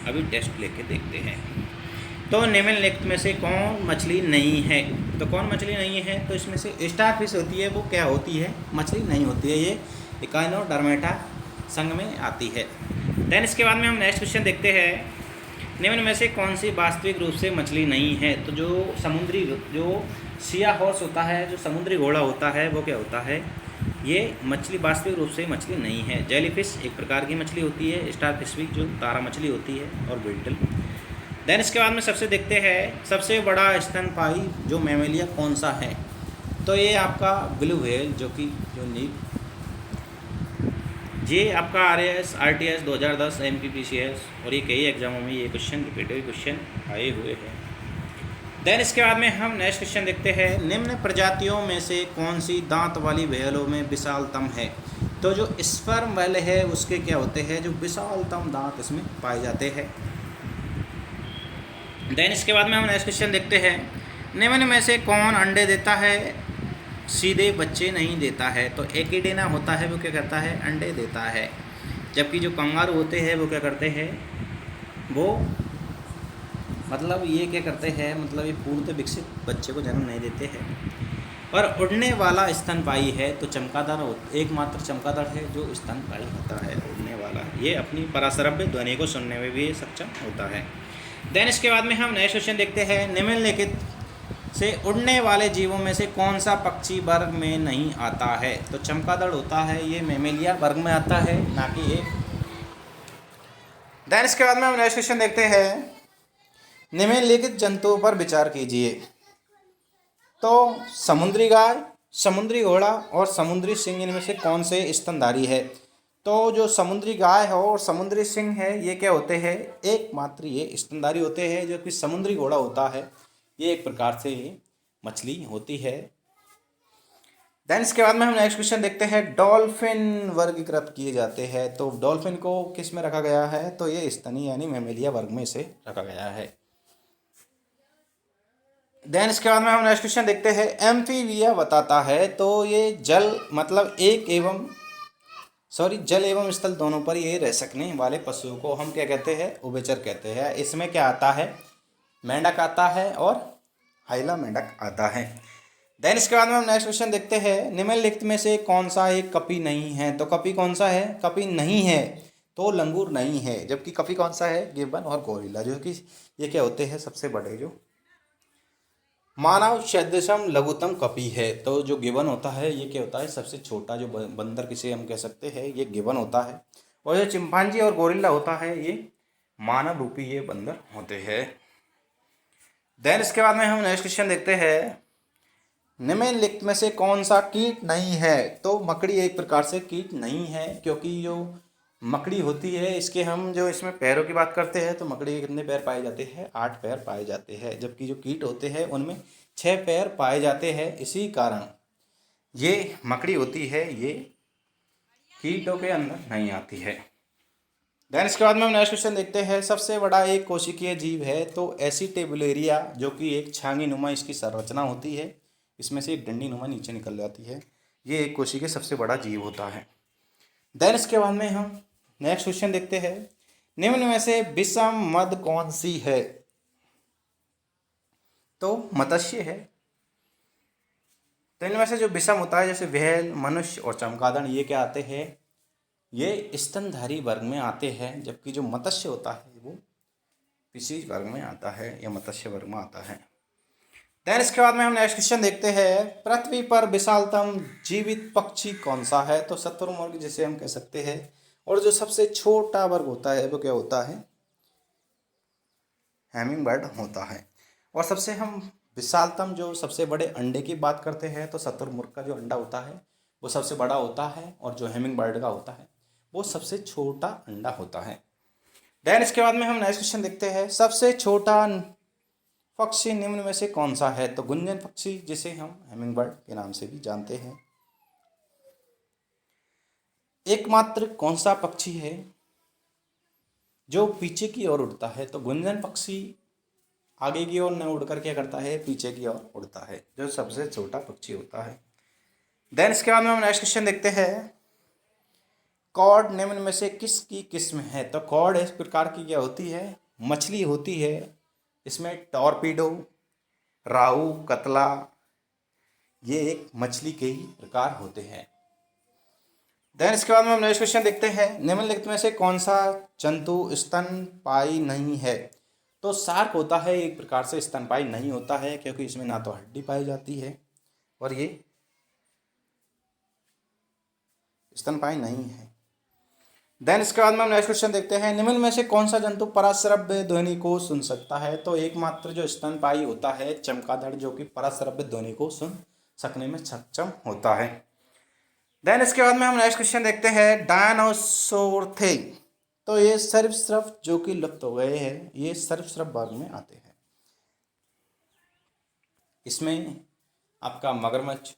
अभी टेस्ट लेके देखते हैं। तो निम्नलिखित में से कौन मछली नहीं है, तो कौन मछली नहीं है, तो इसमें से स्टार फिश होती है, वो क्या होती है, मछली नहीं होती है, ये इकाइनोडर्मेटा संघ में आती है। देन इसके बाद में हम नेक्स्ट क्वेश्चन देखते हैं, निम्न में से कौन सी वास्तविक रूप से मछली नहीं है, तो जो समुद्री जो सिया हॉर्स होता है, जो समुद्री घोड़ा होता है, वो क्या होता है, ये मछली वास्तविक रूप से मछली नहीं है। जेलीफिश एक प्रकार की मछली होती है, स्टार फिश भी जो तारा मछली होती है, और बिल्टल। देन इसके बाद में सबसे देखते हैं सबसे बड़ा स्तनपायी जो मैमेलिया कौन सा है, तो ये आपका ब्लू व्हेल, जो कि जो नील, ये आपका RTS 2010 MPPCS और ये कई एग्जामों में ये क्वेश्चन रिपीटेड क्वेश्चन आए हुए हैं। देन इसके बाद में हम नेक्स्ट क्वेश्चन देखते हैं, निम्न प्रजातियों में से कौन सी दांत वाली व्हेलों में विशालतम है, तो जो स्पर्म व्हेल है उसके क्या होते हैं, जो विशालतम दांत इसमें पाए जाते हैं। देन इसके बाद में हम नेक्स्ट क्वेश्चन देखते हैं, निम्न में से कौन अंडे देता है, सीधे बच्चे नहीं देता है, तो एकिडेना होता है वो क्या करता है, अंडे देता है। जबकि जो कंगारू होते हैं वो क्या करते हैं, वो मतलब ये क्या करते हैं, मतलब ये पूर्णतः विकसित बच्चे को जन्म नहीं देते हैं। और उड़ने वाला स्तनपायी है तो चमगादड़, एकमात्र चमगादड़ है जो स्तनपायी होता है, उड़ने वाला। ये अपनी पराश्रव्य ध्वनि को सुनने में भी सक्षम होता है। देन इसके बाद में हम नेक्स्ट क्वेश्चन देखते हैं, निम्नलिखित से उड़ने वाले जीवों में से कौन सा पक्षी वर्ग में नहीं आता है, तो चमगादड़ होता है, ये मैमेलिया वर्ग में आता है, ना कि एक। देन इसके बाद में हम नेक्स्ट क्वेश्चन देखते हैं, निम्नलिखित जंतुओं पर विचार कीजिए, तो समुद्री गाय, समुद्री घोड़ा और समुद्री सिंह इनमें से कौन से स्तनधारी है, तो जो समुद्री गाय है और समुद्री सिंह है ये क्या होते हैं, एकमात्र ये स्तनधारी होते हैं। जो कि समुद्री घोड़ा होता है ये एक प्रकार से मछली होती है। देन इसके बाद में हम नेक्स्ट क्वेश्चन देखते हैं, डॉल्फिन वर्गीकृत किए जाते हैं, तो डॉल्फिन को किस में रखा गया है, तो ये स्तनी यानी मैमेलिया वर्ग में से रखा गया है। देन इसके बाद में हम नेक्स्ट क्वेश्चन देखते हैं, एम्फीबिया बताता है, तो ये जल मतलब जल एवं स्थल दोनों पर ये रह सकने वाले पशुओं को हम क्या कहते हैं, उभयचर कहते हैं। इसमें क्या आता है, मेंढक आता है और हाइला मेंढक आता है। देन इसके बाद में हम नेक्स्ट क्वेश्चन देखते हैं, निम्नलिखित में से कौन सा एक कपी नहीं है, तो कपी कौन सा है, कपी नहीं है तो लंगूर नहीं है। जबकि कपी कौन सा है, गिब्बन और गोरिल्ला, जो कि ये क्या होते हैं, सबसे बड़े जो मानव सदृशम लघुतम कपी है। तो जो गिबन होता है ये क्या होता है, सबसे छोटा जो बंदर किसे हम कह सकते हैं, ये गिबन होता है। और जो चिंपांजी और गोरिल्ला होता है ये मानव रूपी ये बंदर होते हैं। देन इसके बाद में हम नेक्स्ट क्वेश्चन देखते हैं, निम्नलिखित में से कौन सा कीट नहीं है, तो मकड़ी एक प्रकार से कीट नहीं है, क्योंकि जो मकड़ी होती है, इसके हम जो इसमें पैरों की बात करते हैं तो मकड़ी के कितने पैर पाए जाते हैं? 8 पैर पाए जाते हैं, जबकि जो कीट होते हैं उनमें 6 पैर पाए जाते हैं। इसी कारण ये मकड़ी होती है, ये कीटों के अंदर नहीं आती है। देन इसके बाद में हम नेक्स्ट क्वेश्चन देखते हैं। सबसे बड़ा एक कोशिकीय जीव है तो एसिटेबुलेरिया, जो कि एक छांगी नुमा इसकी संरचना होती है, इसमें से एक डंडी नुमा नीचे निकल जाती है। ये एक कोशिकीय सबसे बड़ा जीव होता है। देन इसके बाद में हम नेक्स्ट क्वेश्चन देखते हैं। निम्न में से विषम मद कौन सी है? तो मत्स्य है। तो इनमें से जो विषम होता है, जैसे व्हेल, मनुष्य और चमगादड़, ये क्या आते हैं? ये स्तनधारी वर्ग में आते हैं, जबकि जो मत्स्य होता है वो फिशीज वर्ग में आता है या मत्स्य वर्ग में आता है। देन इसके बाद में हम नेक्स्ट क्वेश्चन देखते हैं। पृथ्वी पर विशालतम जीवित पक्षी कौन सा है? तो शुतुरमुर्ग जिसे हम कह सकते हैं। और जो सबसे छोटा वर्ग होता है वो क्या होता है? हैमिंग बर्ड होता है। और सबसे हम विशालतम जो सबसे बड़े अंडे की बात करते हैं तो शुतुरमुर्ग का जो अंडा होता है वो सबसे बड़ा होता है, और जो हैमिंग बर्ड का होता है वो सबसे छोटा अंडा होता है। देन इसके बाद में हम नेक्स्ट क्वेश्चन देखते हैं। सबसे छोटा पक्षी निम्न में से कौन सा है? तो गुंजन पक्षी, जिसे हम हैमिंग बर्ड के नाम से भी जानते हैं। एकमात्र कौन सा पक्षी है जो पीछे की ओर उड़ता है? तो गुंजन पक्षी आगे की ओर न उड़कर क्या करता है? पीछे की ओर उड़ता है, जो सबसे छोटा पक्षी होता है। देन इसके बाद में हम नेक्स्ट क्वेश्चन देखते हैं। कॉड निम्न में से किसकी किस्म है? तो कॉड इस प्रकार की क्या होती है? मछली होती है। इसमें टॉर्पीडो, राहू, कतला, ये एक मछली के ही प्रकार होते हैं। देन इसके बाद में हम नेक्स्ट क्वेश्चन देखते हैं। निम्नलिखित में से कौन सा जंतु स्तनपायी नहीं है? तो शार्क होता है, एक प्रकार से स्तनपायी नहीं होता है, क्योंकि इसमें ना तो हड्डी पाई जाती है और ये स्तनपायी नहीं है। देन इसके बाद में हम नेक्स्ट क्वेश्चन देखते हैं। निम्न में से कौन सा जंतु पराश्रव्य ध्वनि को सुन सकता है? तो एकमात्र जो स्तनपायी होता है चमगादड़, जो कि पराश्रव्य ध्वनि को सुन सकने में सक्षम होता है। देन इसके बाद में हम नेक्स्ट क्वेश्चन देखते हैं। डायनासोर थे तो ये सरीसृप जो कि लुप्त हो गए हैं, ये सरीसृप वर्ग में आते हैं। इसमें आपका मगरमच्छ।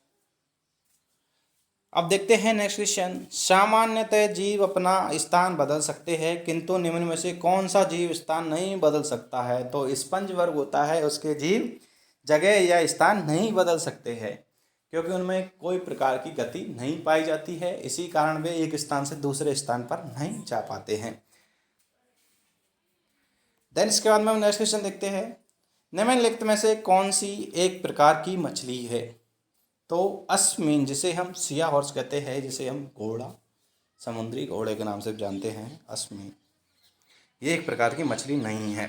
अब देखते हैं नेक्स्ट क्वेश्चन। सामान्यतः जीव अपना स्थान बदल सकते हैं, किंतु निम्न में से कौन सा जीव स्थान नहीं बदल सकता है? तो स्पंज वर्ग होता है, उसके जीव जगह या स्थान नहीं बदल सकते हैं, क्योंकि उनमें कोई प्रकार की गति नहीं पाई जाती है। इसी कारण वे एक स्थान से दूसरे स्थान पर नहीं जा पाते हैं। देन इसके बाद में हम नेक्स्ट क्वेश्चन देखते हैं। निम्नलिखित में से कौन सी एक प्रकार की मछली है? तो अस्मीन, जिसे हम सिया हॉर्स कहते हैं, जिसे हम घोड़ा, समुद्री घोड़े के नाम से जानते हैं, अस्मीन, ये एक प्रकार की मछली नहीं है।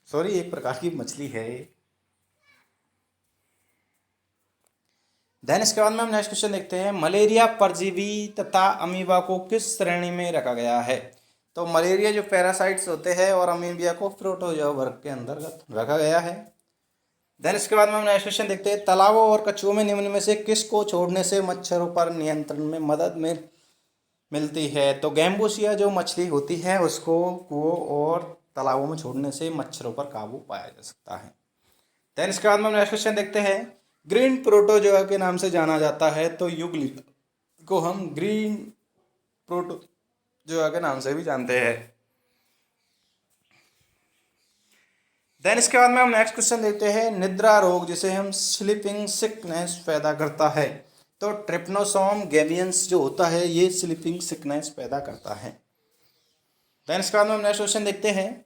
सॉरी, एक प्रकार की मछली है। देन इसके बाद में हम नेक्स्ट क्वेश्चन देखते हैं। मलेरिया परजीवी तथा अमीबा को किस श्रेणी में रखा गया है? तो मलेरिया जो पैरासाइट्स होते हैं और अमीबिया को प्रोटोजोआ वर्ग के अंतर्गत रखा गया है। देन इसके बाद में हम नेक्स्ट क्वेश्चन देखते हैं। तालाबों और कछुओं में निम्न में से किसको छोड़ने से मच्छरों पर नियंत्रण में मदद मिलती है? तो गैम्बूसिया जो मछली होती है उसको कुओं और तालाबों में छोड़ने से मच्छरों पर काबू पाया जा सकता है। देन इसके बाद में हम नेक्स्ट क्वेश्चन देखते हैं। ग्रीन प्रोटोजोआ के नाम से जाना जाता है, तो युगलिक को हम ग्रीन प्रोटोजोआ के नाम से भी जानते हैं। देन इसके बाद में हम नेक्स्ट क्वेश्चन देखते हैं। निद्रा रोग जिसे हम स्लीपिंग सिकनेस पैदा करता है, तो ट्रिप्नोसोम गैवियंस जो होता है ये स्लीपिंग सिकनेस पैदा करता है। देन इसके बाद में हम नेक्स्ट क्वेश्चन देखते हैं।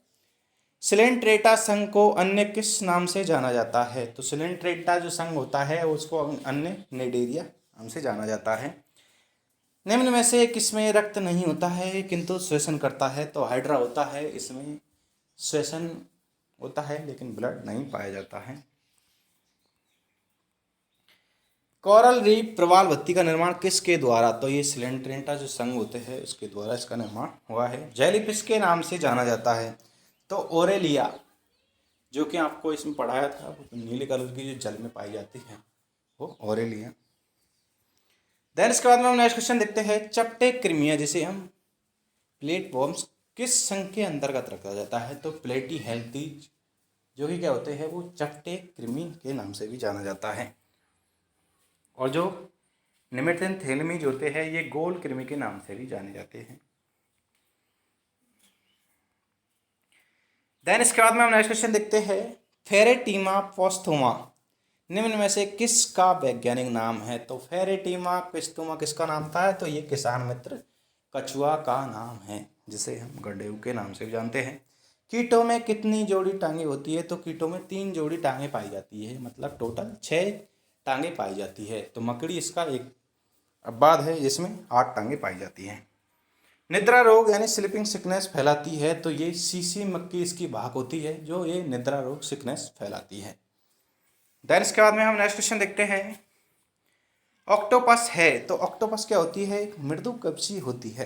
सिलेंट्रेटा संघ को अन्य किस नाम से जाना जाता है? तो सिलेंट्रेटा जो संघ होता है उसको अन्य नेडेरिया नाम से जाना जाता है। निम्न में से किसमें रक्त नहीं होता है किंतु श्वसन करता है? तो हाइड्रा होता है, इसमें श्वसन होता है लेकिन ब्लड नहीं पाया जाता है। कोरल रीफ प्रवाल भित्ति का निर्माण किसके द्वारा? तो ये सिलेंट्रेटा जो संघ होते हैं उसके द्वारा इसका निर्माण हुआ है। जेलीफिश के नाम से जाना जाता है, तो ओरेलिया, जो कि आपको इसमें पढ़ाया था, नीले कलर की जो जल में पाई जाती है वो ओरेलिया। देन इसके बाद में हम नेक्स्ट क्वेश्चन देखते हैं, चपटे कृमियां जिसे हम प्लेटफॉर्म्स किस संघ के अंतर्गत रखा जाता है? तो प्लेटी हेल्थी जो कि क्या होते हैं वो चपटे कृमि के नाम से भी जाना जाता है, और जो निमेटन थैलेमी जो होते हैं ये गोल कृमि के नाम से भी जाने जाते हैं। देन इसके बाद में हम नेक्स्ट क्वेश्चन देखते हैं, फेरेटीमा पोस्थोमा निम्न में से किसका वैज्ञानिक नाम है? तो फेरेटीमा पोस्थोमा किसका नाम था? तो ये किसान मित्र कछुआ का नाम है, जिसे हम गड्ढेऊ के नाम से भी जानते हैं। कीटों में कितनी जोड़ी टांगे होती है? तो कीटों में 3 जोड़ी टांगे पाई जाती है, मतलब टोटल 6 टांगे पाई जाती है। तो मकड़ी इसका एक अपवाद है जिसमें 8 टांगे पाई जाती हैं। निद्रा रोग यानी स्लीपिंग सिकनेस फैलाती है, तो ये सीसी मक्खी इसकी वाहक होती है जो ये निद्रा रोग सिकनेस फैलाती है। देन इसके बाद में हम नेक्स्ट क्वेश्चन देखते हैं, ऑक्टोपस है, तो ऑक्टोपस क्या होती है? एक मृदुकवची होती है।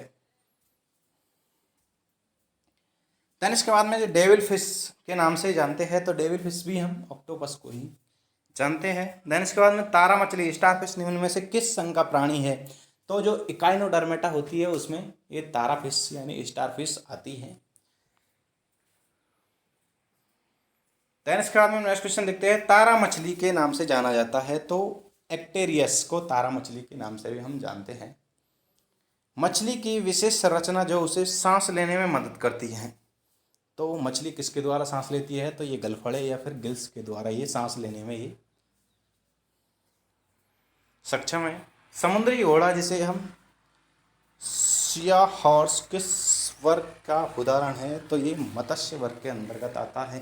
देन इसके बाद में जो डेविल फिश के नाम से जानते हैं, तो डेविल फिश भी हम ऑक्टोपस को ही जानते हैं। देन इसके बाद में तारा मछली स्टार फिश निम्न में से किस संघ का प्राणी है? तो जो इकाइनोडर्मेटा होती है उसमें ये तारा फिश यानी स्टार फिश आती है। देन इसके बाद में नेक्स्ट क्वेश्चन देखते हैं, तारा मछली के नाम से जाना जाता है, तो एक्टेरियस को तारा मछली के नाम से भी हम जानते हैं। मछली की विशेष संरचना जो उसे सांस लेने में मदद करती है, तो मछली किसके द्वारा सांस लेती है? तो ये गलफड़े या फिर गिल्स के द्वारा ये सांस लेने में ये सक्षम है। समुद्री घोड़ा जिसे हम सिया हॉर्स किस वर्ग का उदाहरण है? तो ये मत्स्य वर्ग के अंतर्गत आता है।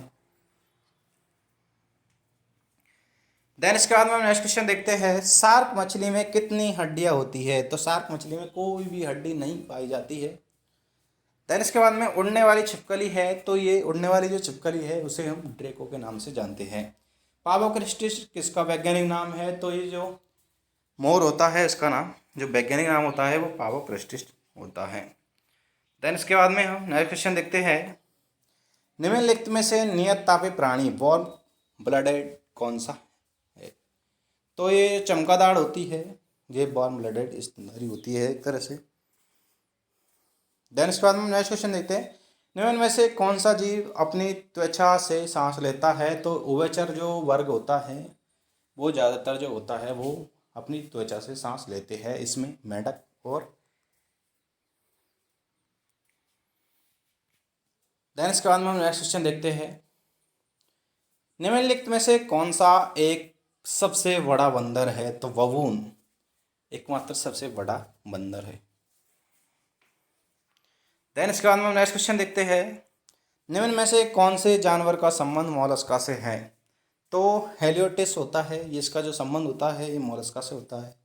देन इसके बाद में हम नेक्स्ट क्वेश्चन देखते हैं, शार्क मछली में कितनी हड्डियां होती है? तो शार्क मछली में कोई भी हड्डी नहीं पाई जाती है। देन इसके बाद में उड़ने वाली छिपकली है, तो ये उड़ने वाली जो छिपकली है उसे हम ड्रेको के नाम से जानते हैं। पावोक्रिस्टिस किसका वैज्ञानिक नाम है? तो ये जो मोर होता है इसका नाम जो वैज्ञानिक नाम होता है वो पावोक्रिस्टिस होता है। देन इसके बाद में हम नेक्स्ट क्वेश्चन देखते हैं, निम्नलिखित में से नियत तापी प्राणी वार्म ब्लडेड कौन सा है? तो ये चमगादड़ होती है, ये वार्म ब्लडेड स्तनधारी होती है एक तरह से। देन इसके बाद में नेक्स्ट क्वेश्चन देखते हैं, निम्न में से कौन सा जीव अपनी त्वचा से सांस लेता है? तो उभयचर जो वर्ग होता है वो ज़्यादातर जो होता है वो अपनी त्वचा से सांस लेते हैं, इसमें मेंढक और देन इसके बाद में हम नेक्स्ट क्वेश्चन देखते हैं, निम्नलिखित में से कौन सा एक सबसे बड़ा बंदर है? तो बबून एकमात्र सबसे बड़ा बंदर है। देन इसके बाद में हम नेक्स्ट क्वेश्चन देखते हैं, निम्न में से कौन से जानवर का संबंध मोलस्का से है? तो हेलियोटिस होता है, ये इसका जो संबंध होता है ये मोलस्का से होता है।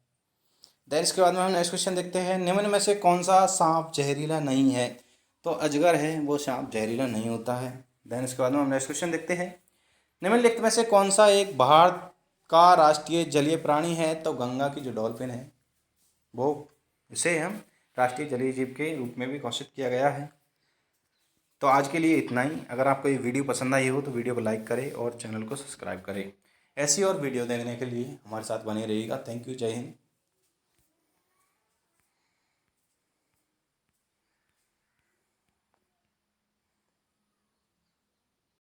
देन इसके बाद में हम नेक्स्ट क्वेश्चन देखते हैं, निम्न में से कौन सा सांप जहरीला नहीं है? तो अजगर है, वो सांप जहरीला नहीं होता है। देन इसके बाद में हम नेक्स्ट क्वेश्चन देखते हैं, निम्नलिखित में से कौन सा एक भारत का राष्ट्रीय जलीय प्राणी है? तो गंगा की जो डॉल्फिन है वो इसे हम राष्ट्रीय जलीय जीव के रूप में भी घोषित किया गया है। तो आज के लिए इतना ही। अगर आपको ये वीडियो पसंद आई हो तो वीडियो को लाइक करें और चैनल को सब्सक्राइब करें। ऐसी और वीडियो देखने के लिए हमारे साथ बने रहिएगा। थैंक यू, जय हिंद।